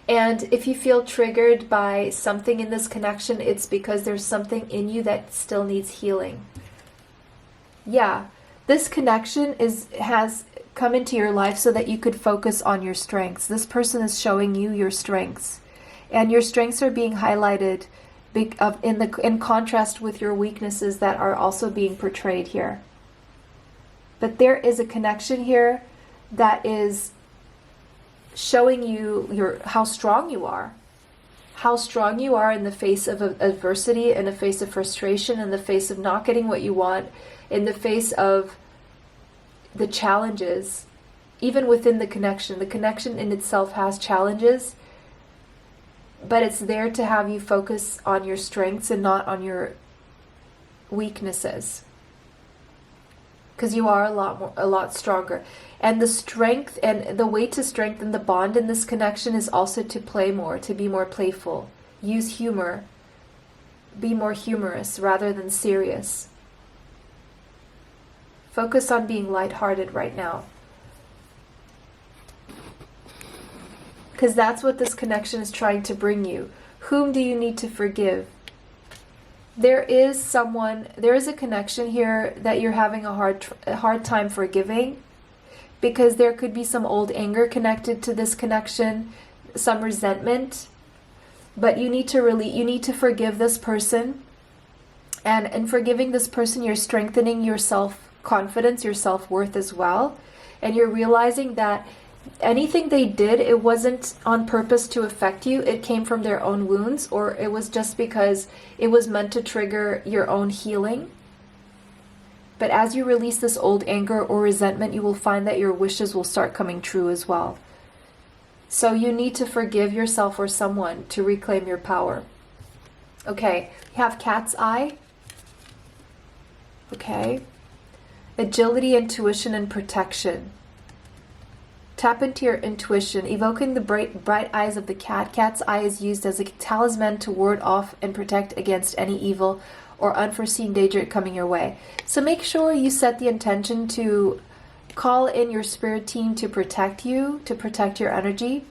And if you feel triggered by something in this connection, it's because there's something in you that still needs healing. Yeah, this connection has come into your life so that you could focus on your strengths. This person is showing you your strengths, and your strengths are being highlighted in contrast with your weaknesses that are also being portrayed here. But there is a connection here that is showing you how strong you are. How strong you are in the face of adversity, in the face of frustration, in the face of not getting what you want, in the face of the challenges, even within the connection. The connection in itself has challenges, but it's there to have you focus on your strengths and not on your weaknesses. Because you are a lot stronger. And the strength and the way to strengthen the bond in this connection is also to play more, to be more playful. Use humor. Be more humorous rather than serious. Focus on being lighthearted right now. Because that's what this connection is trying to bring you. Whom do you need to forgive? There is a connection here that you're having a hard time forgiving, because there could be some old anger connected to this connection, some resentment. But you need to forgive this person. And in forgiving this person, you're strengthening your self-confidence, your self-worth as well. And you're realizing that anything they did, it wasn't on purpose to affect you. It came from their own wounds, or it was just because it was meant to trigger your own healing. But as you release this old anger or resentment, you will find that your wishes will start coming true as well. So you need to forgive yourself or someone to reclaim your power. Okay, you have cat's eye. Okay. Agility, intuition, and protection. Tap into your intuition, evoking the bright eyes of the cat. Cat's eye is used as a talisman to ward off and protect against any evil or unforeseen danger coming your way. So make sure you set the intention to call in your spirit team to protect you, to protect your energy.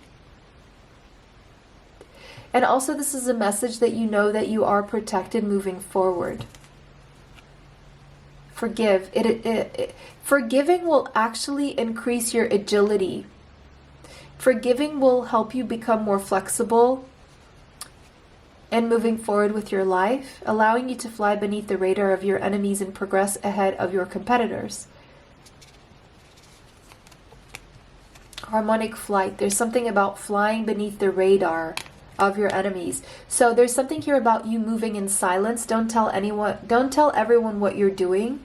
And also, this is a message that you know that you are protected moving forward. Forgive. Forgiving will actually increase your agility. Forgiving will help you become more flexible and moving forward with your life, allowing you to fly beneath the radar of your enemies and progress ahead of your competitors. Harmonic flight. There's something about flying beneath the radar of your enemies. So there's something here about you moving in silence. Don't tell anyone, don't tell everyone what you're doing.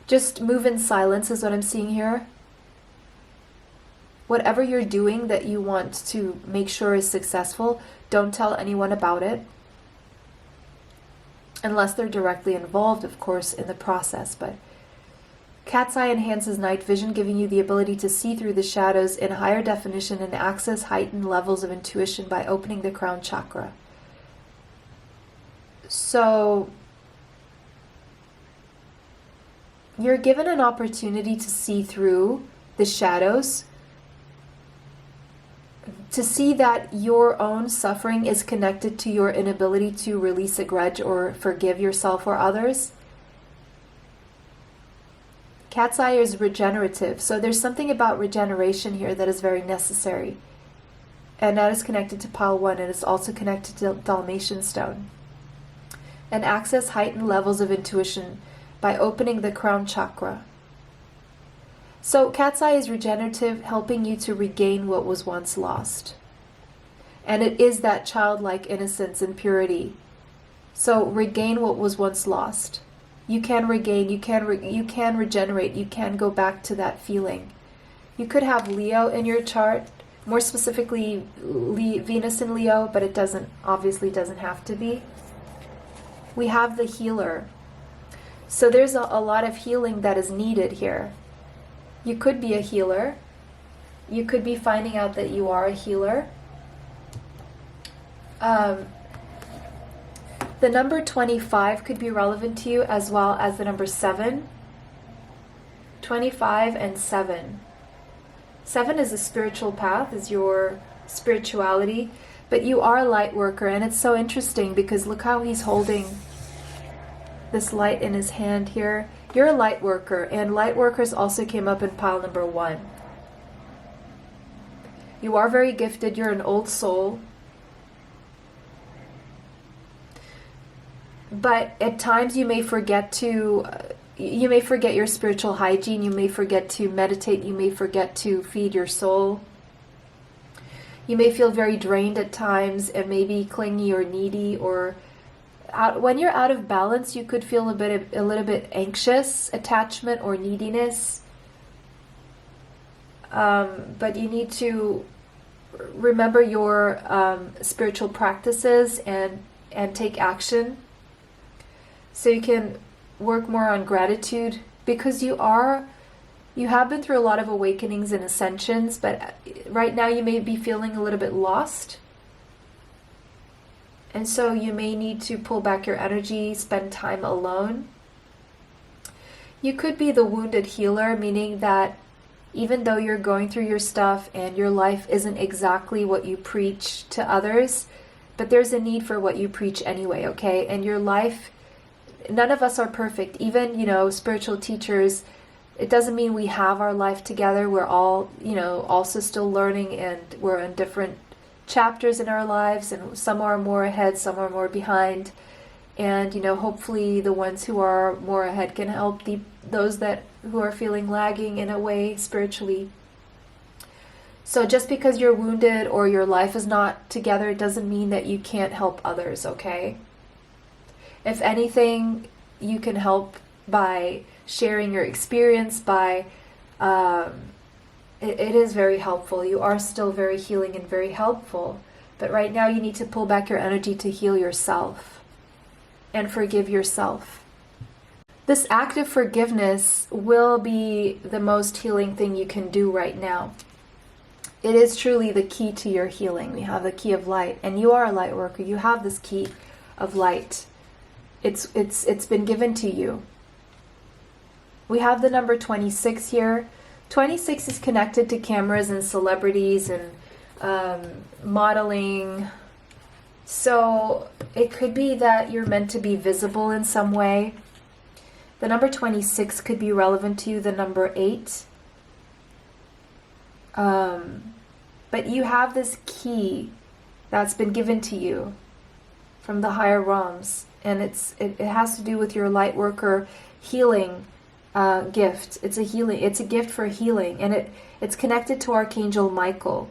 Just move in silence is what I'm seeing here. Whatever you're doing that you want to make sure is successful, don't tell anyone about it. Unless they're directly involved, of course, in the process. But cat's eye enhances night vision, giving you the ability to see through the shadows in higher definition and access heightened levels of intuition by opening the crown chakra. So you're given an opportunity to see through the shadows, to see that your own suffering is connected to your inability to release a grudge or forgive yourself or others. Cat's eye is regenerative, so there's something about regeneration here that is very necessary. And that is connected to pile 1, and it's also connected to Dalmatian stone. And access heightened levels of intuition by opening the crown chakra. So cat's eye is regenerative, helping you to regain what was once lost. And it is that childlike innocence and purity. So regain what was once lost. You can regain, you can regenerate, you can go back to that feeling. You could have Leo in your chart, more specifically Venus in Leo, but it obviously doesn't have to be. We have the healer. So there's a lot of healing that is needed here. You could be a healer. You could be finding out that you are a healer. The number 25 could be relevant to you, as well as the number 7. 25 and 7. 7 is a spiritual path, is your spirituality, but you are a light worker, and it's so interesting because look how he's holding this light in his hand here. You're a light worker, and light workers also came up in pile number 1. You are very gifted. You're an old soul. But at times you may forget your spiritual hygiene. You may forget to meditate. You may forget to feed your soul. You may feel very drained at times and maybe clingy or needy, or when you're out of balance, you could feel a little bit anxious, attachment or neediness. But you need to remember your spiritual practices and take action. So you can work more on gratitude, because you have been through a lot of awakenings and ascensions, but right now you may be feeling a little bit lost. And so you may need to pull back your energy, spend time alone. You could be the wounded healer, meaning that even though you're going through your stuff and your life isn't exactly what you preach to others, but there's a need for what you preach anyway, okay? And your life none of us are perfect. Even, you know, spiritual teachers, it doesn't mean we have our life together. We're all, you know, also still learning, and we're in different chapters in our lives, and some are more ahead, some are more behind. And, you know, hopefully the ones who are more ahead can help those who are feeling lagging in a way spiritually. So just because you're wounded or your life is not together, it doesn't mean that you can't help others, okay? If anything, you can help by sharing your experience, by it is very helpful. You are still very healing and very helpful. But right now you need to pull back your energy to heal yourself and forgive yourself. This act of forgiveness will be the most healing thing you can do right now. It is truly the key to your healing. We have the key of light, and you are a light worker. You have this key of light. It's been given to you. We have the number 26 here. 26 is connected to cameras and celebrities and modeling. So it could be that you're meant to be visible in some way. The number 26 could be relevant to you, the number 8. But you have this key that's been given to you from the higher realms, and it has to do with your light worker healing gift. It's a gift for healing, and it's connected to Archangel Michael.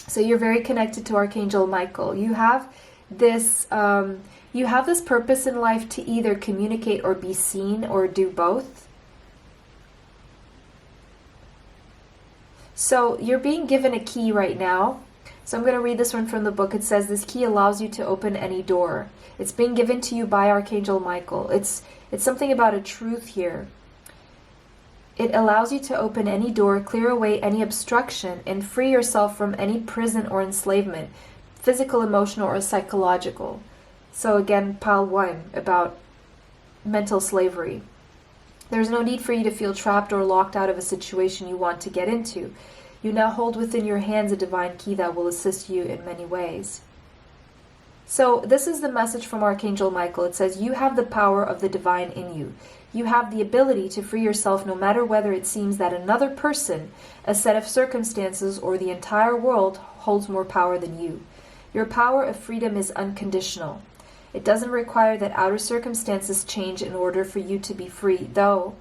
So you're very connected to Archangel Michael. You have this purpose in life to either communicate or be seen, or do both. So you're being given a key right now. So I'm going to read this one from the book. It says, this key allows you to open any door. It's being given to you by Archangel Michael. It's something about a truth here. It allows you to open any door, clear away any obstruction, and free yourself from any prison or enslavement, physical, emotional, or psychological. So again, pile 1, about mental slavery. There's no need for you to feel trapped or locked out of a situation you want to get into. You now hold within your hands a divine key that will assist you in many ways. So this is the message from Archangel Michael. It says, you have the power of the divine in you. You have the ability to free yourself no matter whether it seems that another person, a set of circumstances, or the entire world holds more power than you. Your power of freedom is unconditional. It doesn't require that outer circumstances change in order for you to be free, though,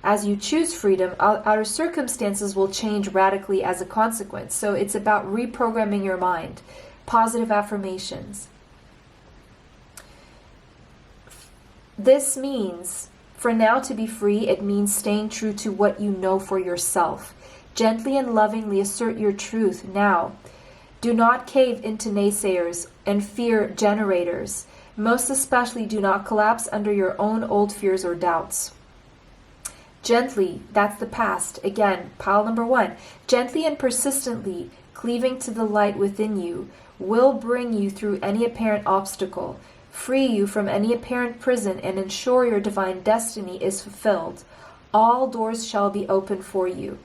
as you choose freedom, outer circumstances will change radically as a consequence. So it's about reprogramming your mind, positive affirmations. This means, for now to be free, it means staying true to what you know for yourself. Gently and lovingly assert your truth now. Do not cave into naysayers and fear generators. Most especially, do not collapse under your own old fears or doubts. Gently, that's the past. Again, pile number 1. Gently and persistently cleaving to the light within you will bring you through any apparent obstacle, free you from any apparent prison, and ensure your divine destiny is fulfilled. All doors shall be open for you.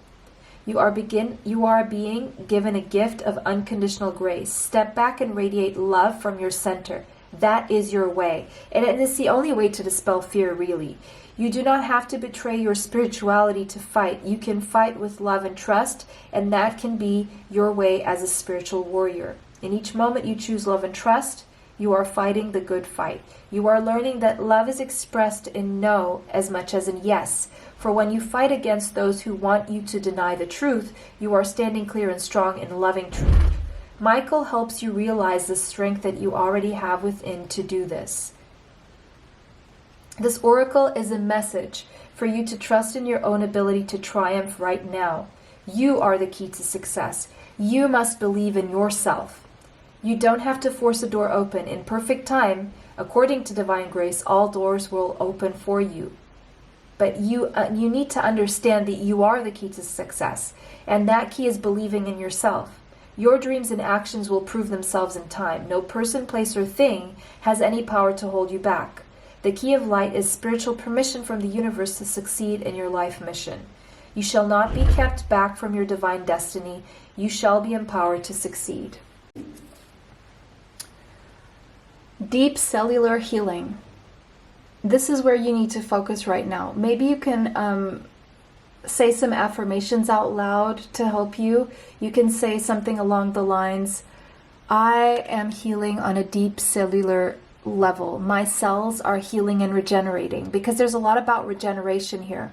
You are being given a gift of unconditional grace. Step back and radiate love from your center. That is your way. And it's the only way to dispel fear, really. You do not have to betray your spirituality to fight. You can fight with love and trust, and that can be your way as a spiritual warrior. In each moment you choose love and trust, you are fighting the good fight. You are learning that love is expressed in no as much as in yes. For when you fight against those who want you to deny the truth, you are standing clear and strong in loving truth. Michael helps you realize the strength that you already have within to do this. This oracle is a message for you to trust in your own ability to triumph right now. You are the key to success. You must believe in yourself. You don't have to force a door open. In perfect time, according to divine grace, all doors will open for you. But you need to understand that you are the key to success, and that key is believing in yourself. Your dreams and actions will prove themselves in time. No person, place, or thing has any power to hold you back. The key of light is spiritual permission from the universe to succeed in your life mission. You shall not be kept back from your divine destiny. You shall be empowered to succeed. Deep cellular healing. this is where you need to focus right now. Maybe you can say some affirmations out loud to help you. You can say something along the lines, I am healing on a deep cellular level. My cells are healing and regenerating, because there's a lot about regeneration here.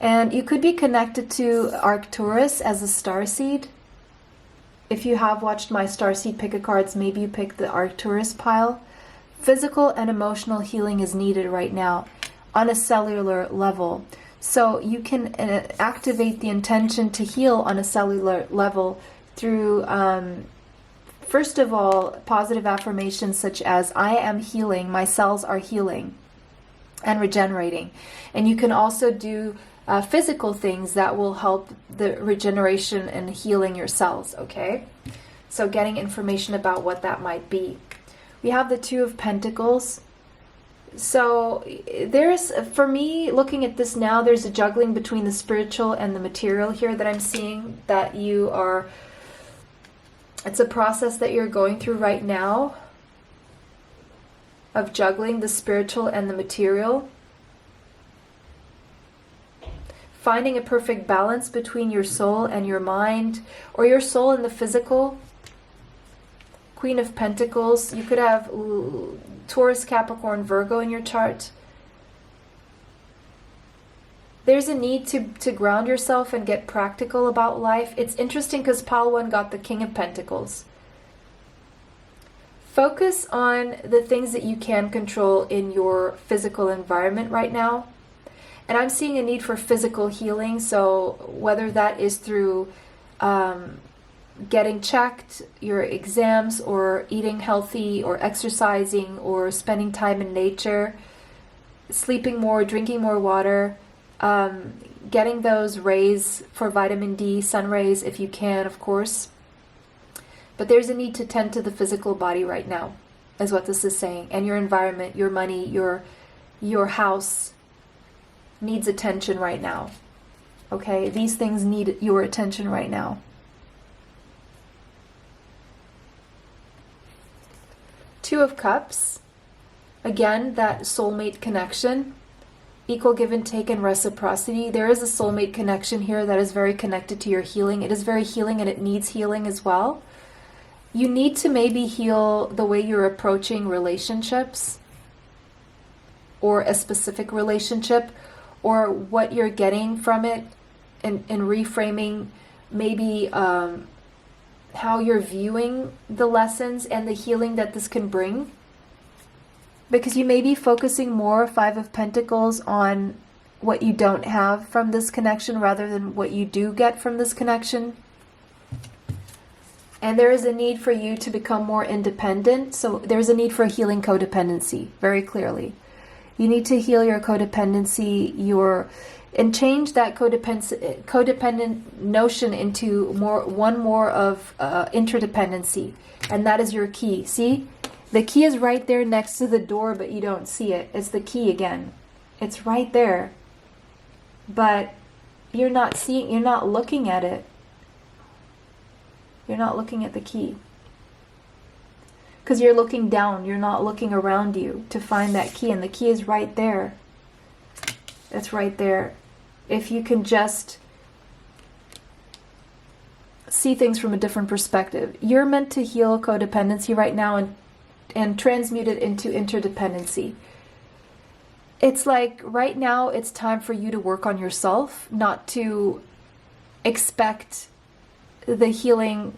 And you could be connected to Arcturus as a starseed. If you have watched my starseed pick-a-cards, maybe you picked the Arcturus pile. Physical and emotional healing is needed right now on a cellular level. So you can activate the intention to heal on a cellular level through, first of all, positive affirmations such as, I am healing, my cells are healing and regenerating. And you can also do physical things that will help the regeneration and healing your cells, okay? So getting information about what that might be. We have the Two of Pentacles. So there's, for me, looking at this now, there's a juggling between the spiritual and the material here that I'm seeing, that you are, it's a process that you're going through right now of juggling the spiritual and the material. Finding a perfect balance between your soul and your mind, or your soul and the physical. Queen of Pentacles. You could have Taurus, Capricorn, Virgo in your chart. There's a need to ground yourself and get practical about life. It's interesting because pile 1 got the King of Pentacles. Focus on the things that you can control in your physical environment right now. And I'm seeing a need for physical healing. So whether that is through getting checked, your exams, or eating healthy, or exercising, or spending time in nature, sleeping more, drinking more water, getting those rays for vitamin D, sun rays if you can, of course. But there's a need to tend to the physical body right now, is what this is saying. And your environment, your money, your house needs attention right now. Okay? These things need your attention right now. Two of Cups. Again, that soulmate connection. Equal give and take and reciprocity. There is a soulmate connection here that is very connected to your healing. It is very healing, and it needs healing as well. You need to maybe heal the way you're approaching relationships, or a specific relationship, or what you're getting from it, and reframing maybe how you're viewing the lessons and the healing that this can bring. Because you may be focusing more, Five of Pentacles, on what you don't have from this connection rather than what you do get from this connection. And there is a need for you to become more independent. So there's a need for healing codependency, very clearly. You need to heal your codependency, and change that codependent notion into one more of interdependency. And that is your key. See? The key is right there next to the door, but you don't see it. It's the key again. It's right there. But you're not looking at it. You're not looking at the key. Because you're looking down, you're not looking around you to find that key, and the key is right there. It's right there. If you can just see things from a different perspective. You're meant to heal codependency right now and transmute it into interdependency. It's like right now it's time for you to work on yourself, not to expect the healing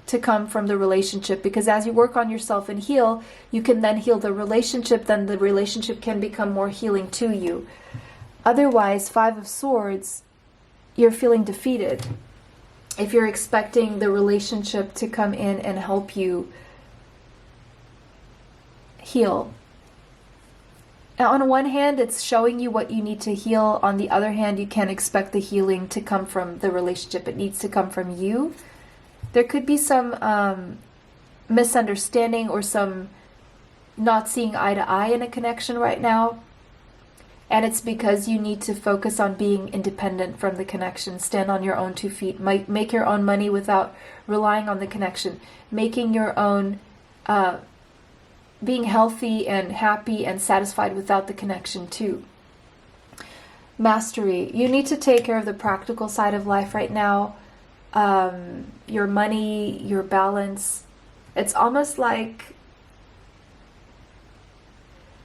to come from the relationship, because as you work on yourself and heal, you can then heal the relationship, then the relationship can become more healing to you. Otherwise, Five of Swords, you're feeling defeated if you're expecting the relationship to come in and help you heal. Now, on one hand, it's showing you what you need to heal. On the other hand, you can't expect the healing to come from the relationship. It needs to come from you. There could be some misunderstanding or some not seeing eye to eye in a connection right now. And it's because you need to focus on being independent from the connection. Stand on your own 2 feet. Make your own money without relying on the connection. Making your own being healthy and happy and satisfied without the connection too. Mastery. You need to take care of the practical side of life right now. Your money, your balance. It's almost like...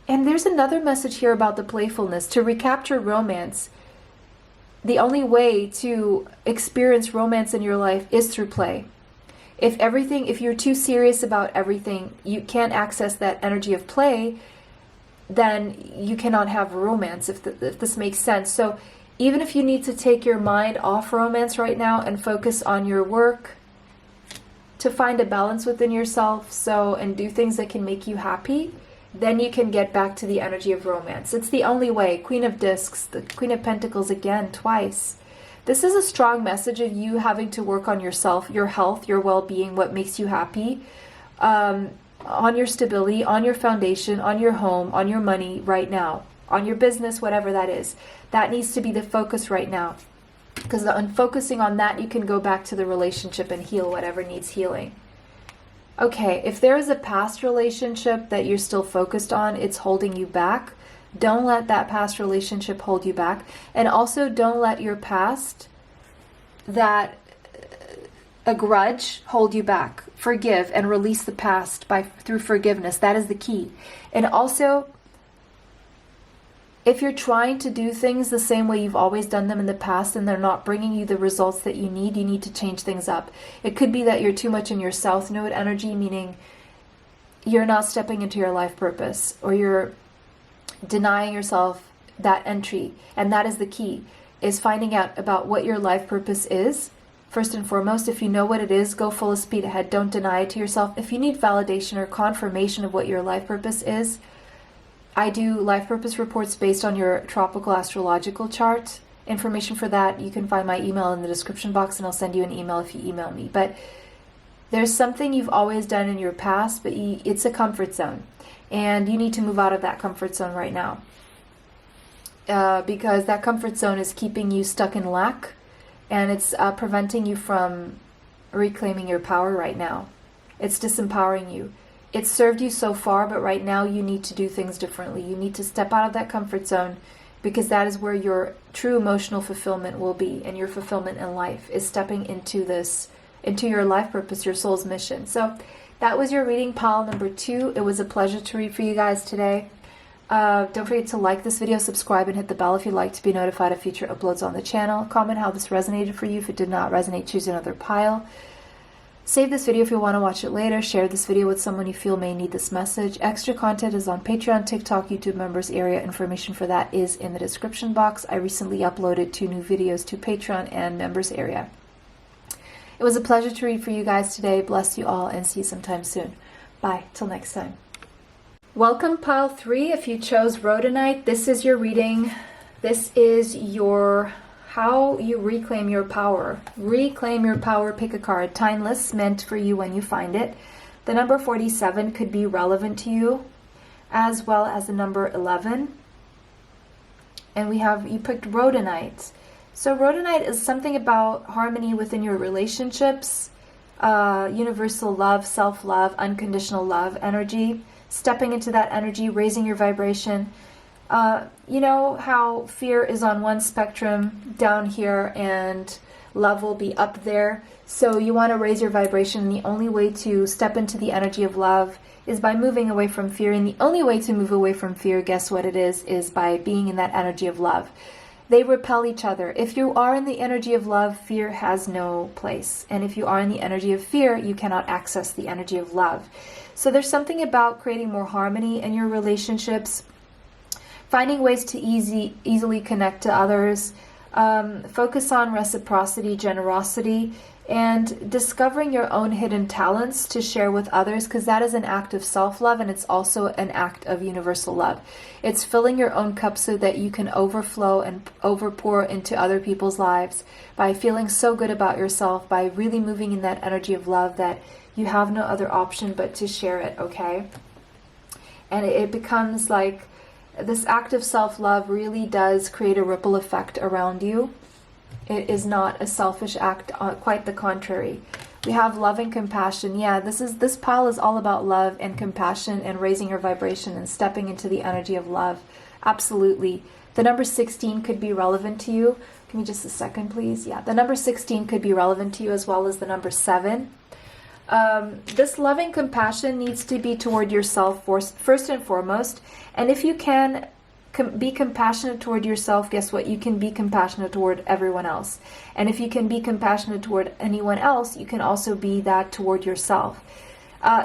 And there's another message here about the playfulness. To recapture romance, the only way to experience romance in your life is through play. If you're too serious about everything, you can't access that energy of play, then you cannot have romance, if this makes sense. So even if you need to take your mind off romance right now and focus on your work to find a balance within yourself, and do things that can make you happy, then you can get back to the energy of romance. It's the only way. Queen of Discs, the Queen of Pentacles again, twice. This is a strong message of you having to work on yourself, your health, your well-being, what makes you happy, on your stability, on your foundation, on your home, on your money right now, on your business, whatever that is. That needs to be the focus right now. Because on focusing on that, you can go back to the relationship and heal whatever needs healing. Okay, if there is a past relationship that you're still focused on, it's holding you back. Don't let that past relationship hold you back. And also don't let your past, that a grudge, hold you back. Forgive and release the past through forgiveness. That is the key. And also, if you're trying to do things the same way you've always done them in the past and they're not bringing you the results that you need to change things up. It could be that you're too much in your South Node energy, meaning you're not stepping into your life purpose, or you're denying yourself that entry. And that is the key, is finding out about what your life purpose is. First and foremost, if you know what it is, go full speed ahead. Don't deny it to yourself. If you need validation or confirmation of what your life purpose is, I do life purpose reports based on your tropical astrological chart. Information for that, you can find my email in the description box, and I'll send you an email if you email me. But there's something you've always done in your past, but it's a comfort zone. And you need to move out of that comfort zone right now. Because that comfort zone is keeping you stuck in lack, and it's preventing you from reclaiming your power right now. It's disempowering you. It's served you so far, but right now you need to do things differently. You need to step out of that comfort zone, because that is where your true emotional fulfillment will be, and your fulfillment in life is stepping into your life purpose, your soul's mission. So that was your reading, pile number 2. It was a pleasure to read for you guys today. Don't forget to like this video, subscribe, and hit the bell if you'd like to be notified of future uploads on the channel. Comment how this resonated for you. If it did not resonate, choose another pile. Save this video if you want to watch it later. Share this video with someone you feel may need this message. Extra content is on Patreon, TikTok, YouTube members area. Information for that is in the description box. I recently uploaded 2 new videos to Patreon and members area. It was a pleasure to read for you guys today. Bless you all, and see you sometime soon. Bye. Till next time. Welcome, pile 3. If you chose Rhodonite, this is your reading. This is your how you reclaim your power. Reclaim your power, pick a card. Timeless, meant for you when you find it. The number 47 could be relevant to you, as well as the number 11. And you picked Rhodonite. So Rhodonite is something about harmony within your relationships, universal love, self-love, unconditional love energy. Stepping into that energy, raising your vibration. You know how fear is on one spectrum down here and love will be up there. So you want to raise your vibration, and the only way to step into the energy of love is by moving away from fear. And the only way to move away from fear, guess what it is by being in that energy of love. They repel each other. If you are in the energy of love, fear has no place. And if you are in the energy of fear, you cannot access the energy of love. So there's something about creating more harmony in your relationships, finding ways to easily connect to others, focus on reciprocity, generosity, and discovering your own hidden talents to share with others, because that is an act of self-love, and it's also an act of universal love. It's filling your own cup so that you can overflow and overpour into other people's lives by feeling so good about yourself, by really moving in that energy of love that you have no other option but to share it, okay? And it becomes like this act of self-love really does create a ripple effect around you. It is not a selfish act, quite the contrary. We have love and compassion. Yeah, this pile is all about love and compassion and raising your vibration and stepping into the energy of love. Absolutely. The number 16 could be relevant to you. Give me just a second, please. Yeah, the number 16 could be relevant to you, as well as the number 7. This loving compassion needs to be toward yourself first and foremost. And if you can be compassionate toward yourself, guess what? You can be compassionate toward everyone else. And if you can be compassionate toward anyone else, you can also be that toward yourself.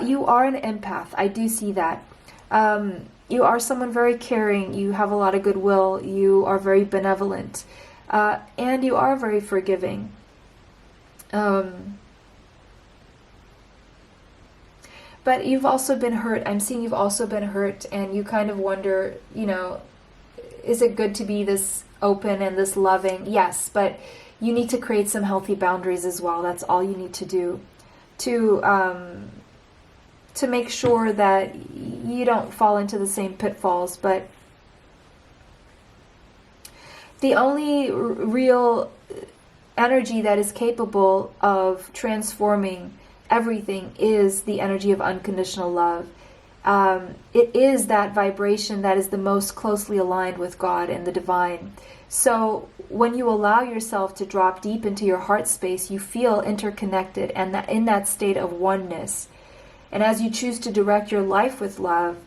You are an empath. I do see that. You are someone very caring. You have a lot of goodwill. You are very benevolent. And you are very forgiving. But you've also been hurt. I'm seeing you've also been hurt, and you kind of wonder, you know, is it good to be this open and this loving? Yes, but you need to create some healthy boundaries as well. That's all you need to do to make sure that you don't fall into the same pitfalls. But the only real energy that is capable of transforming everything is the energy of unconditional love. It is that vibration that is the most closely aligned with God and the divine. So when you allow yourself to drop deep into your heart space, you feel interconnected and that in that state of oneness. And as you choose to direct your life with love,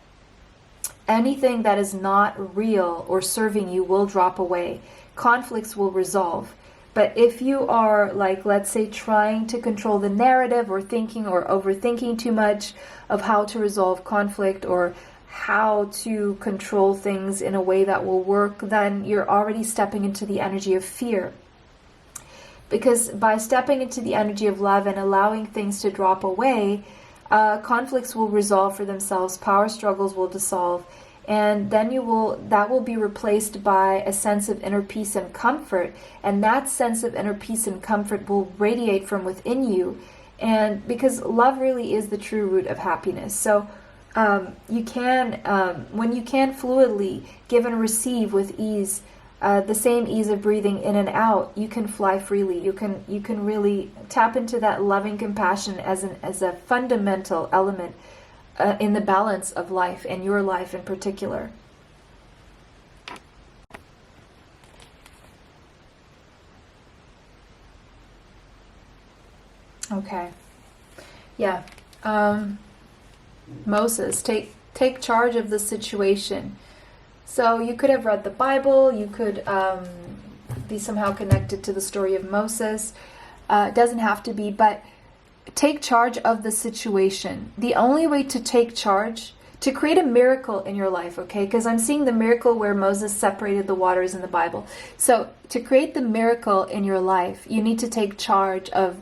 anything that is not real or serving you will drop away. Conflicts will resolve. But if you are, like, let's say, trying to control the narrative or thinking or overthinking too much of how to resolve conflict or how to control things in a way that will work, then you're already stepping into the energy of fear. Because by stepping into the energy of love and allowing things to drop away, conflicts will resolve for themselves, power struggles will dissolve, and then that will be replaced by a sense of inner peace and comfort, and that sense of inner peace and comfort will radiate from within you. And because love really is the true root of happiness, so you can when you can fluidly give and receive with ease, the same ease of breathing in and out, you can fly freely. You can really tap into that loving compassion as a fundamental element in the balance of life, and your life in particular. Okay. Yeah. Moses, take charge of the situation. So you could have read the Bible, you could be somehow connected to the story of Moses. It doesn't have to be, but take charge of the situation. The only way to take charge, to create a miracle in your life, okay? Because I'm seeing the miracle where Moses separated the waters in the Bible. So to create the miracle in your life, you need to take charge of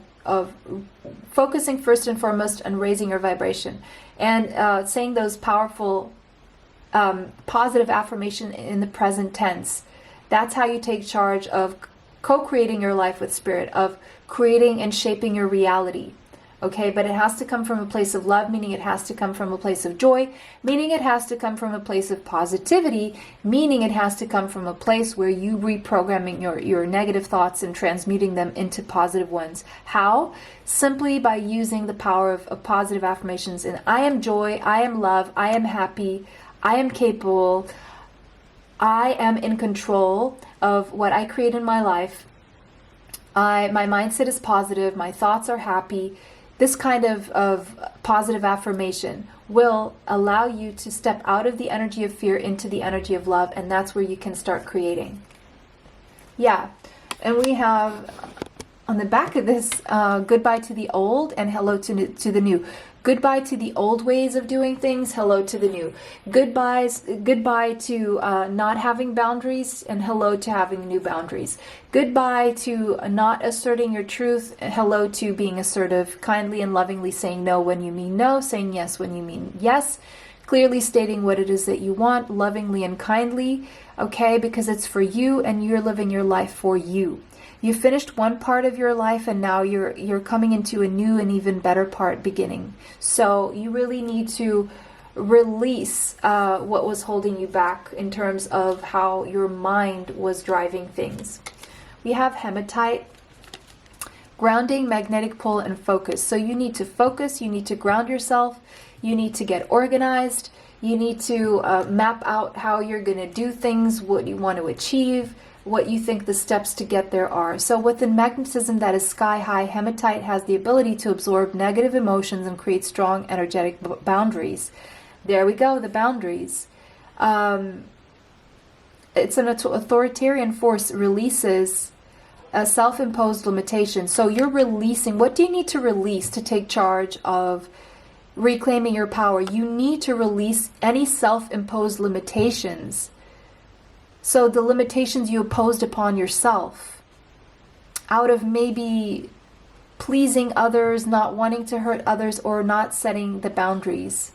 focusing first and foremost on raising your vibration and saying those powerful positive affirmation in the present tense. That's how you take charge of co-creating your life with spirit, of creating and shaping your reality. Okay, but it has to come from a place of love, meaning it has to come from a place of joy, meaning it has to come from a place of positivity, meaning it has to come from a place where you reprogramming your negative thoughts and transmuting them into positive ones. How? Simply by using the power of positive affirmations. And I am joy, I am love, I am happy, I am capable, I am in control of what I create in my life. My mindset is positive, my thoughts are happy. This kind of positive affirmation will allow you to step out of the energy of fear into the energy of love, and that's where you can start creating. Yeah, and we have on the back of this, goodbye to the old and hello to the new. Goodbye to the old ways of doing things, hello to the new. Goodbye to not having boundaries, and hello to having new boundaries. Goodbye to not asserting your truth, hello to being assertive, kindly and lovingly saying no when you mean no, saying yes when you mean yes, clearly stating what it is that you want, lovingly and kindly, okay, because it's for you and you're living your life for you. You finished one part of your life and now you're coming into a new and even better part beginning. So you really need to release what was holding you back in terms of how your mind was driving things. We have hematite. Grounding, magnetic pull, and focus. So you need to focus, you need to ground yourself, you need to get organized, you need to map out how you're going to do things, what you want to achieve, what you think the steps to get there are. So within magnetism that is sky high, hematite has the ability to absorb negative emotions and create strong energetic boundaries. There we go, the boundaries. It's an authoritarian force, releases a self-imposed limitation. So you're releasing, what do you need to release to take charge of reclaiming your power? You need to release any self-imposed limitations. So the limitations you imposed upon yourself out of maybe pleasing others, not wanting to hurt others, or not setting the boundaries.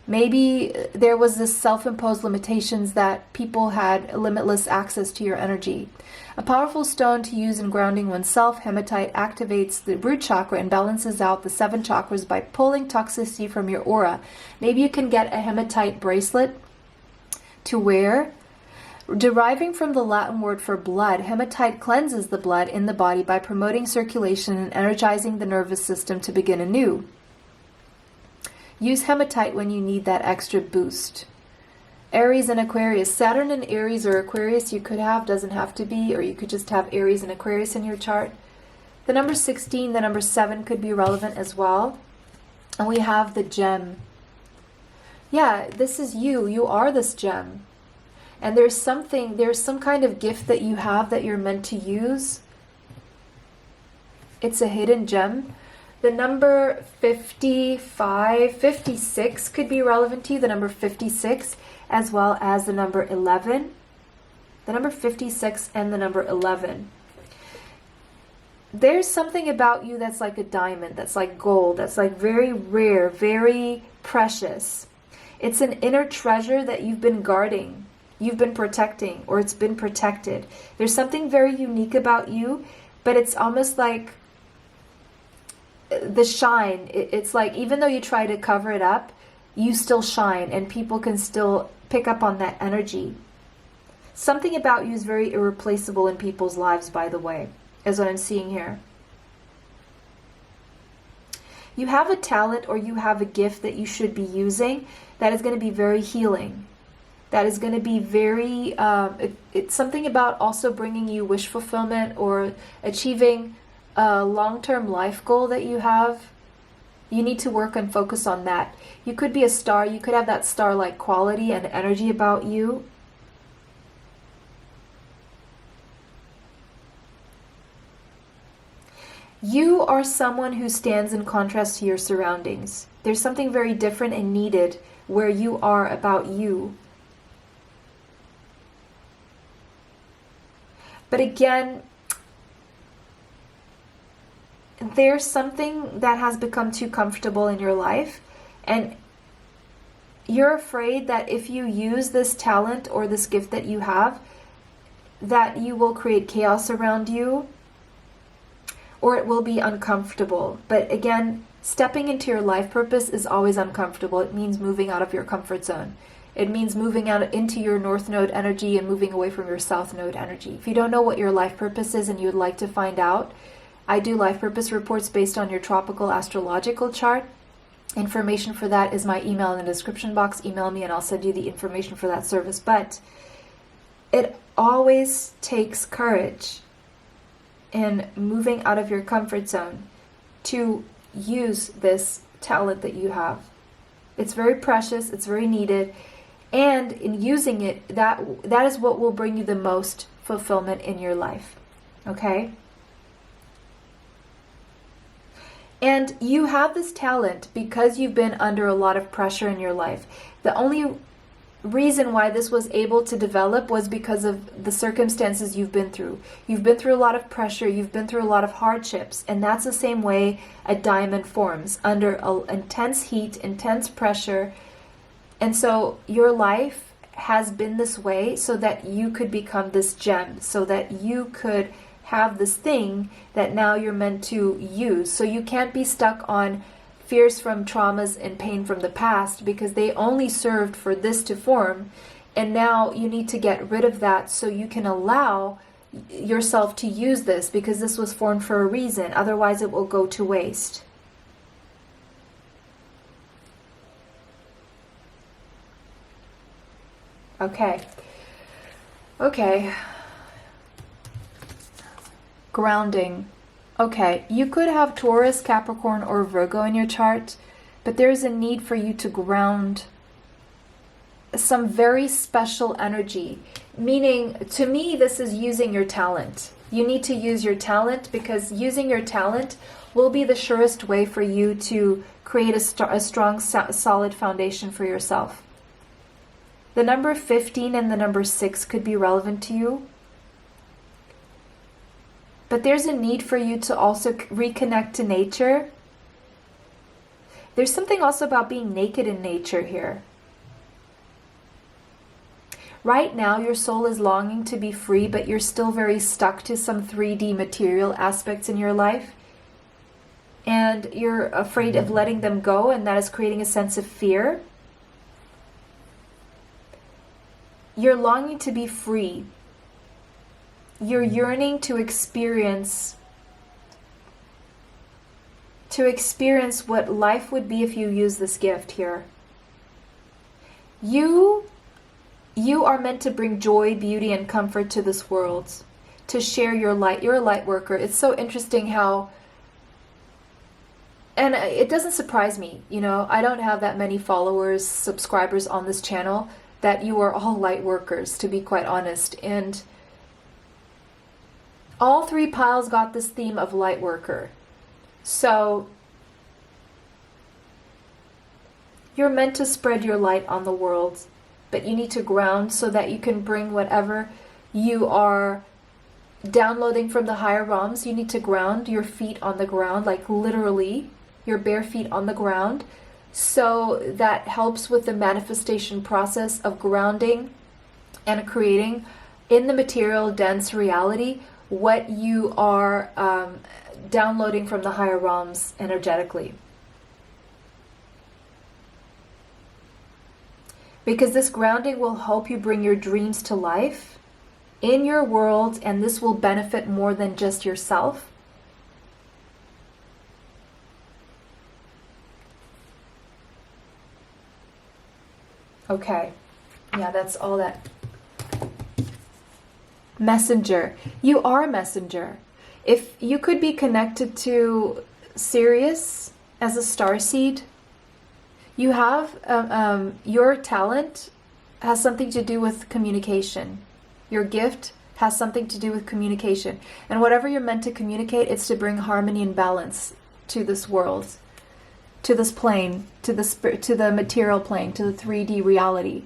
Maybe there was this self-imposed limitations that people had limitless access to your energy. A powerful stone to use in grounding oneself, hematite activates the root chakra and balances out the 7 chakras by pulling toxicity from your aura. Maybe you can get a hematite bracelet to wear. Deriving from the Latin word for blood, hematite cleanses the blood in the body by promoting circulation and energizing the nervous system to begin anew. Use hematite when you need that extra boost. Aries and Aquarius. Saturn and Aries or Aquarius you could have, doesn't have to be, or you could just have Aries and Aquarius in your chart. The number 16, the number 7 could be relevant as well. And we have the gem. Yeah, this is you. You are this gem. And there's some kind of gift that you have that you're meant to use. It's a hidden gem. The number 55, 56 could be relevant to you, the number 56, as well as the number 11. The number 56 and the number 11. There's something about you that's like a diamond, that's like gold, that's like very rare, very precious. It's an inner treasure that you've been guarding, you've been protecting, or it's been protected. There's something very unique about you, but it's almost like the shine. It's like even though you try to cover it up, you still shine and people can still pick up on that energy. Something about you is very irreplaceable in people's lives, by the way, is what I'm seeing here. You have a talent or you have a gift that you should be using that is going to be very healing. That is going to be very, it's something about also bringing you wish fulfillment or achieving a long-term life goal that you have. You need to work and focus on that. You could be a star. You could have that star-like quality and energy about you. You are someone who stands in contrast to your surroundings. There's something very different and needed where you are about you. But again, there's something that has become too comfortable in your life, and you're afraid that if you use this talent or this gift that you have, that you will create chaos around you, or it will be uncomfortable. But again, stepping into your life purpose is always uncomfortable. It means moving out of your comfort zone. It means moving out into your North Node energy and moving away from your South Node energy. If you don't know what your life purpose is and you would like to find out, I do life purpose reports based on your tropical astrological chart. Information for that is my email in the description box. Email me and I'll send you the information for that service. But it always takes courage in moving out of your comfort zone to use this talent that you have. It's very precious, it's very needed, and in using it, that is what will bring you the most fulfillment in your life. Okay? And you have this talent because you've been under a lot of pressure in your life. The only reason why this was able to develop was because of the circumstances you've been through. You've been through a lot of pressure, you've been through a lot of hardships, and that's the same way a diamond forms, under intense heat, intense pressure. And so your life has been this way so that you could become this gem, so that you could have this thing that now you're meant to use. So you can't be stuck on fears from traumas and pain from the past, because they only served for this to form, and now you need to get rid of that so you can allow yourself to use this, because this was formed for a reason. Otherwise it will go to waste. Okay. Grounding. Okay, you could have Taurus, Capricorn, or Virgo in your chart, but there's a need for you to ground some very special energy. Meaning, to me, this is using your talent. You need to use your talent, because using your talent will be the surest way for you to create a strong, solid foundation for yourself. The number 15 and the number 6 could be relevant to you. But there's a need for you to also reconnect to nature. There's something also about being naked in nature here. Right now, your soul is longing to be free, but you're still very stuck to some 3D material aspects in your life. And you're afraid of letting them go, and that is creating a sense of fear. You're longing to be free. You're yearning to experience what life would be if you use this gift here. You are meant to bring joy, beauty, and comfort to this world, to share your light. You're a light worker. It's so interesting how, and it doesn't surprise me, you know, I don't have that many followers, subscribers on this channel, that you are all light workers, to be quite honest. And all three piles got this theme of light worker. So you're meant to spread your light on the world, but you need to ground so that you can bring whatever you are downloading from the higher realms. You need to ground your feet on the ground, like literally your bare feet on the ground. So that helps with the manifestation process of grounding and creating in the material dense reality what you are downloading from the higher realms energetically. Because this grounding will help you bring your dreams to life in your world, and this will benefit more than just yourself. Okay, yeah, that's all that. Messenger. You are a messenger. If you could be connected to Sirius as a starseed, you have your talent has something to do with communication. Your gift has something to do with communication. And whatever you're meant to communicate, it's to bring harmony and balance to this world, to this plane, to the material plane, to the 3D reality.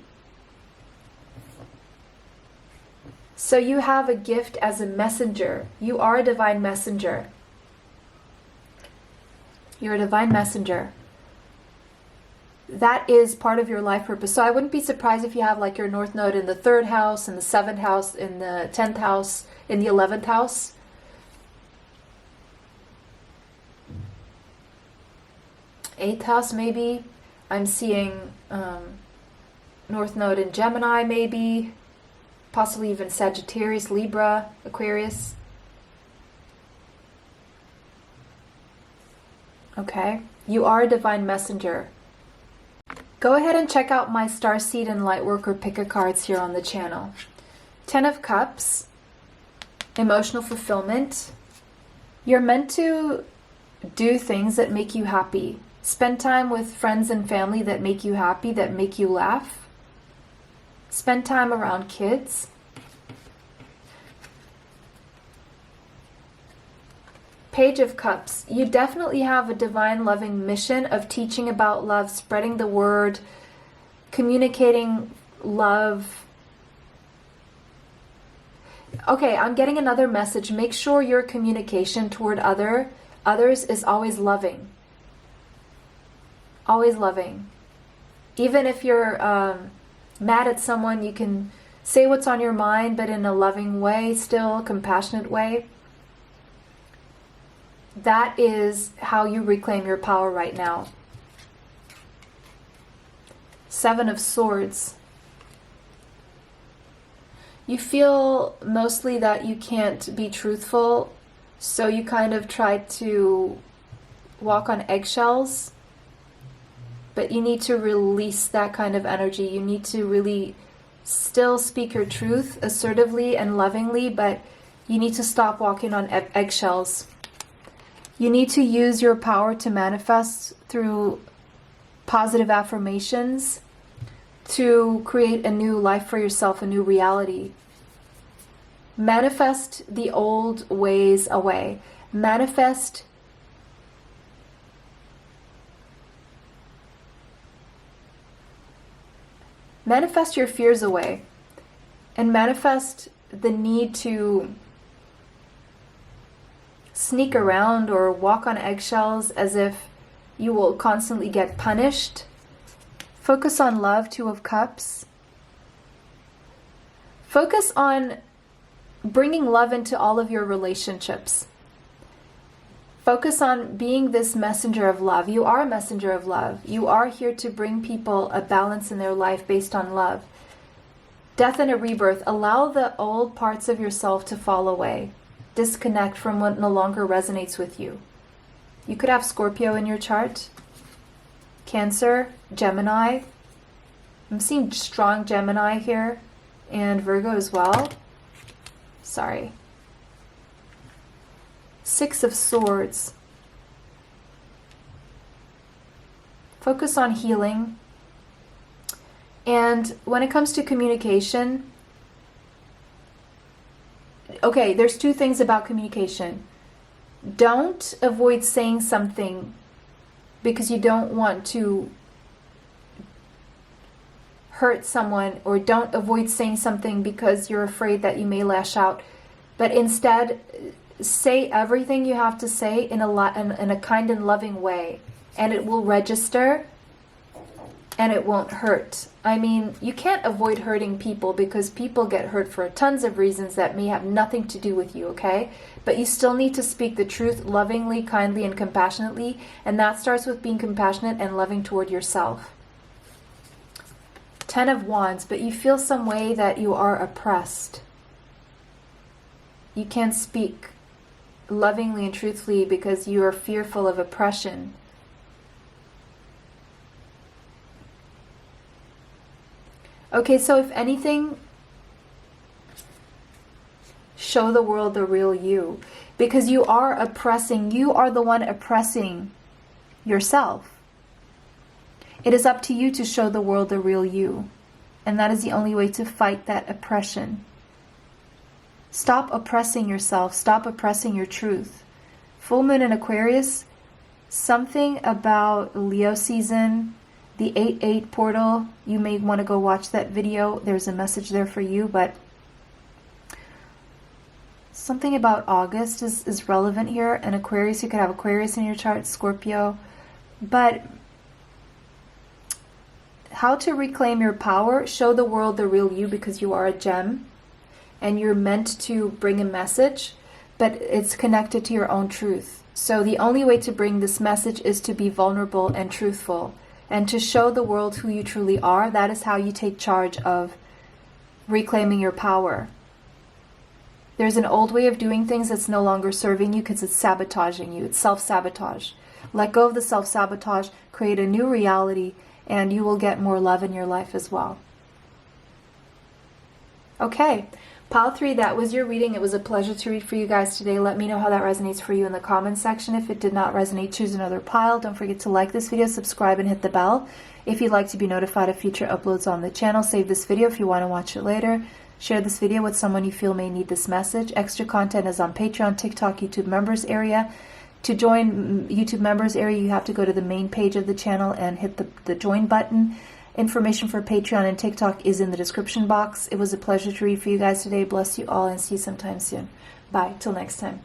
So you have a gift as a messenger. You are a divine messenger. You're a divine messenger. That is part of your life purpose. So I wouldn't be surprised if you have like your North Node in the 3rd house, in the 7th house, in the 10th house, in the 11th house. Eighth house maybe. I'm seeing North Node in Gemini maybe. Possibly even Sagittarius, Libra, Aquarius. Okay. You are a divine messenger. Go ahead and check out my Starseed and Lightworker pick a cards here on the channel. 10 of Cups, emotional fulfillment. You're meant to do things that make you happy. Spend time with friends and family that make you happy, that make you laugh. Spend time around kids. Page of Cups. You definitely have a divine loving mission of teaching about love, spreading the word, communicating love. Okay, I'm getting another message. Make sure your communication toward others is always loving. Always loving. Even if you're mad at someone, you can say what's on your mind, but in a loving way, still, compassionate way. That is how you reclaim your power right now. 7 of Swords. You feel mostly that you can't be truthful, so you kind of try to walk on eggshells, but you need to release that kind of energy. You need to really still speak your truth assertively and lovingly, but you need to stop walking on eggshells. You need to use your power to manifest through positive affirmations to create a new life for yourself, a new reality. Manifest the old ways away. Manifest your fears away, and manifest the need to sneak around or walk on eggshells as if you will constantly get punished. Focus on love, Two of Cups. Focus on bringing love into all of your relationships. Focus on being this messenger of love. You are a messenger of love. You are here to bring people a balance in their life based on love. Death and a rebirth. Allow the old parts of yourself to fall away. Disconnect from what no longer resonates with you. You could have Scorpio in your chart, Cancer, Gemini. I'm seeing strong Gemini here, and Virgo as well. Sorry. Six of Swords. Focus on healing. And when it comes to communication, okay, there's two things about communication. Don't avoid saying something because you don't want to hurt someone, or don't avoid saying something because you're afraid that you may lash out, but instead say everything you have to say in a kind and loving way, and it will register and it won't hurt. I mean, you can't avoid hurting people because people get hurt for tons of reasons that may have nothing to do with you, okay? But you still need to speak the truth lovingly, kindly, and compassionately, and that starts with being compassionate and loving toward yourself. 10 of Wands, but you feel some way that you are oppressed. You can't speak lovingly and truthfully because you are fearful of oppression. Okay, so if anything, show the world the real you, because you are oppressing. You are the one oppressing yourself. It is up to you to show the world the real you, and that is the only way to fight that oppression. Stop oppressing yourself. Stop oppressing your truth. Full moon in Aquarius, something about Leo season, the 8/8 portal. You may want to go watch that video. There's a message there for you, but something about August is relevant here. And Aquarius, you could have Aquarius in your chart, Scorpio. But how to reclaim your power, show the world the real you, because you are a gem and you're meant to bring a message, but it's connected to your own truth. So the only way to bring this message is to be vulnerable and truthful and to show the world who you truly are. That is how you take charge of reclaiming your power. There's an old way of doing things that's no longer serving you because it's sabotaging you. It's self-sabotage. Let go of the self-sabotage, create a new reality, and you will get more love in your life as well. Okay, pile 3, that was your reading. It was a pleasure to read for you guys today. Let me know how that resonates for you in the comments section. If it did not resonate, choose another pile. Don't forget to like this video, subscribe, and hit the bell if you'd like to be notified of future uploads on the channel. Save this video if you want to watch it later. Share this video with someone you feel may need this message. Extra content is on Patreon, TikTok, YouTube members area. To join YouTube members area, you have to go to the main page of the channel and hit the join button. Information for Patreon and TikTok is in the description box. It was a pleasure to read for you guys today. Bless you all and see you sometime soon. Bye. Till next time.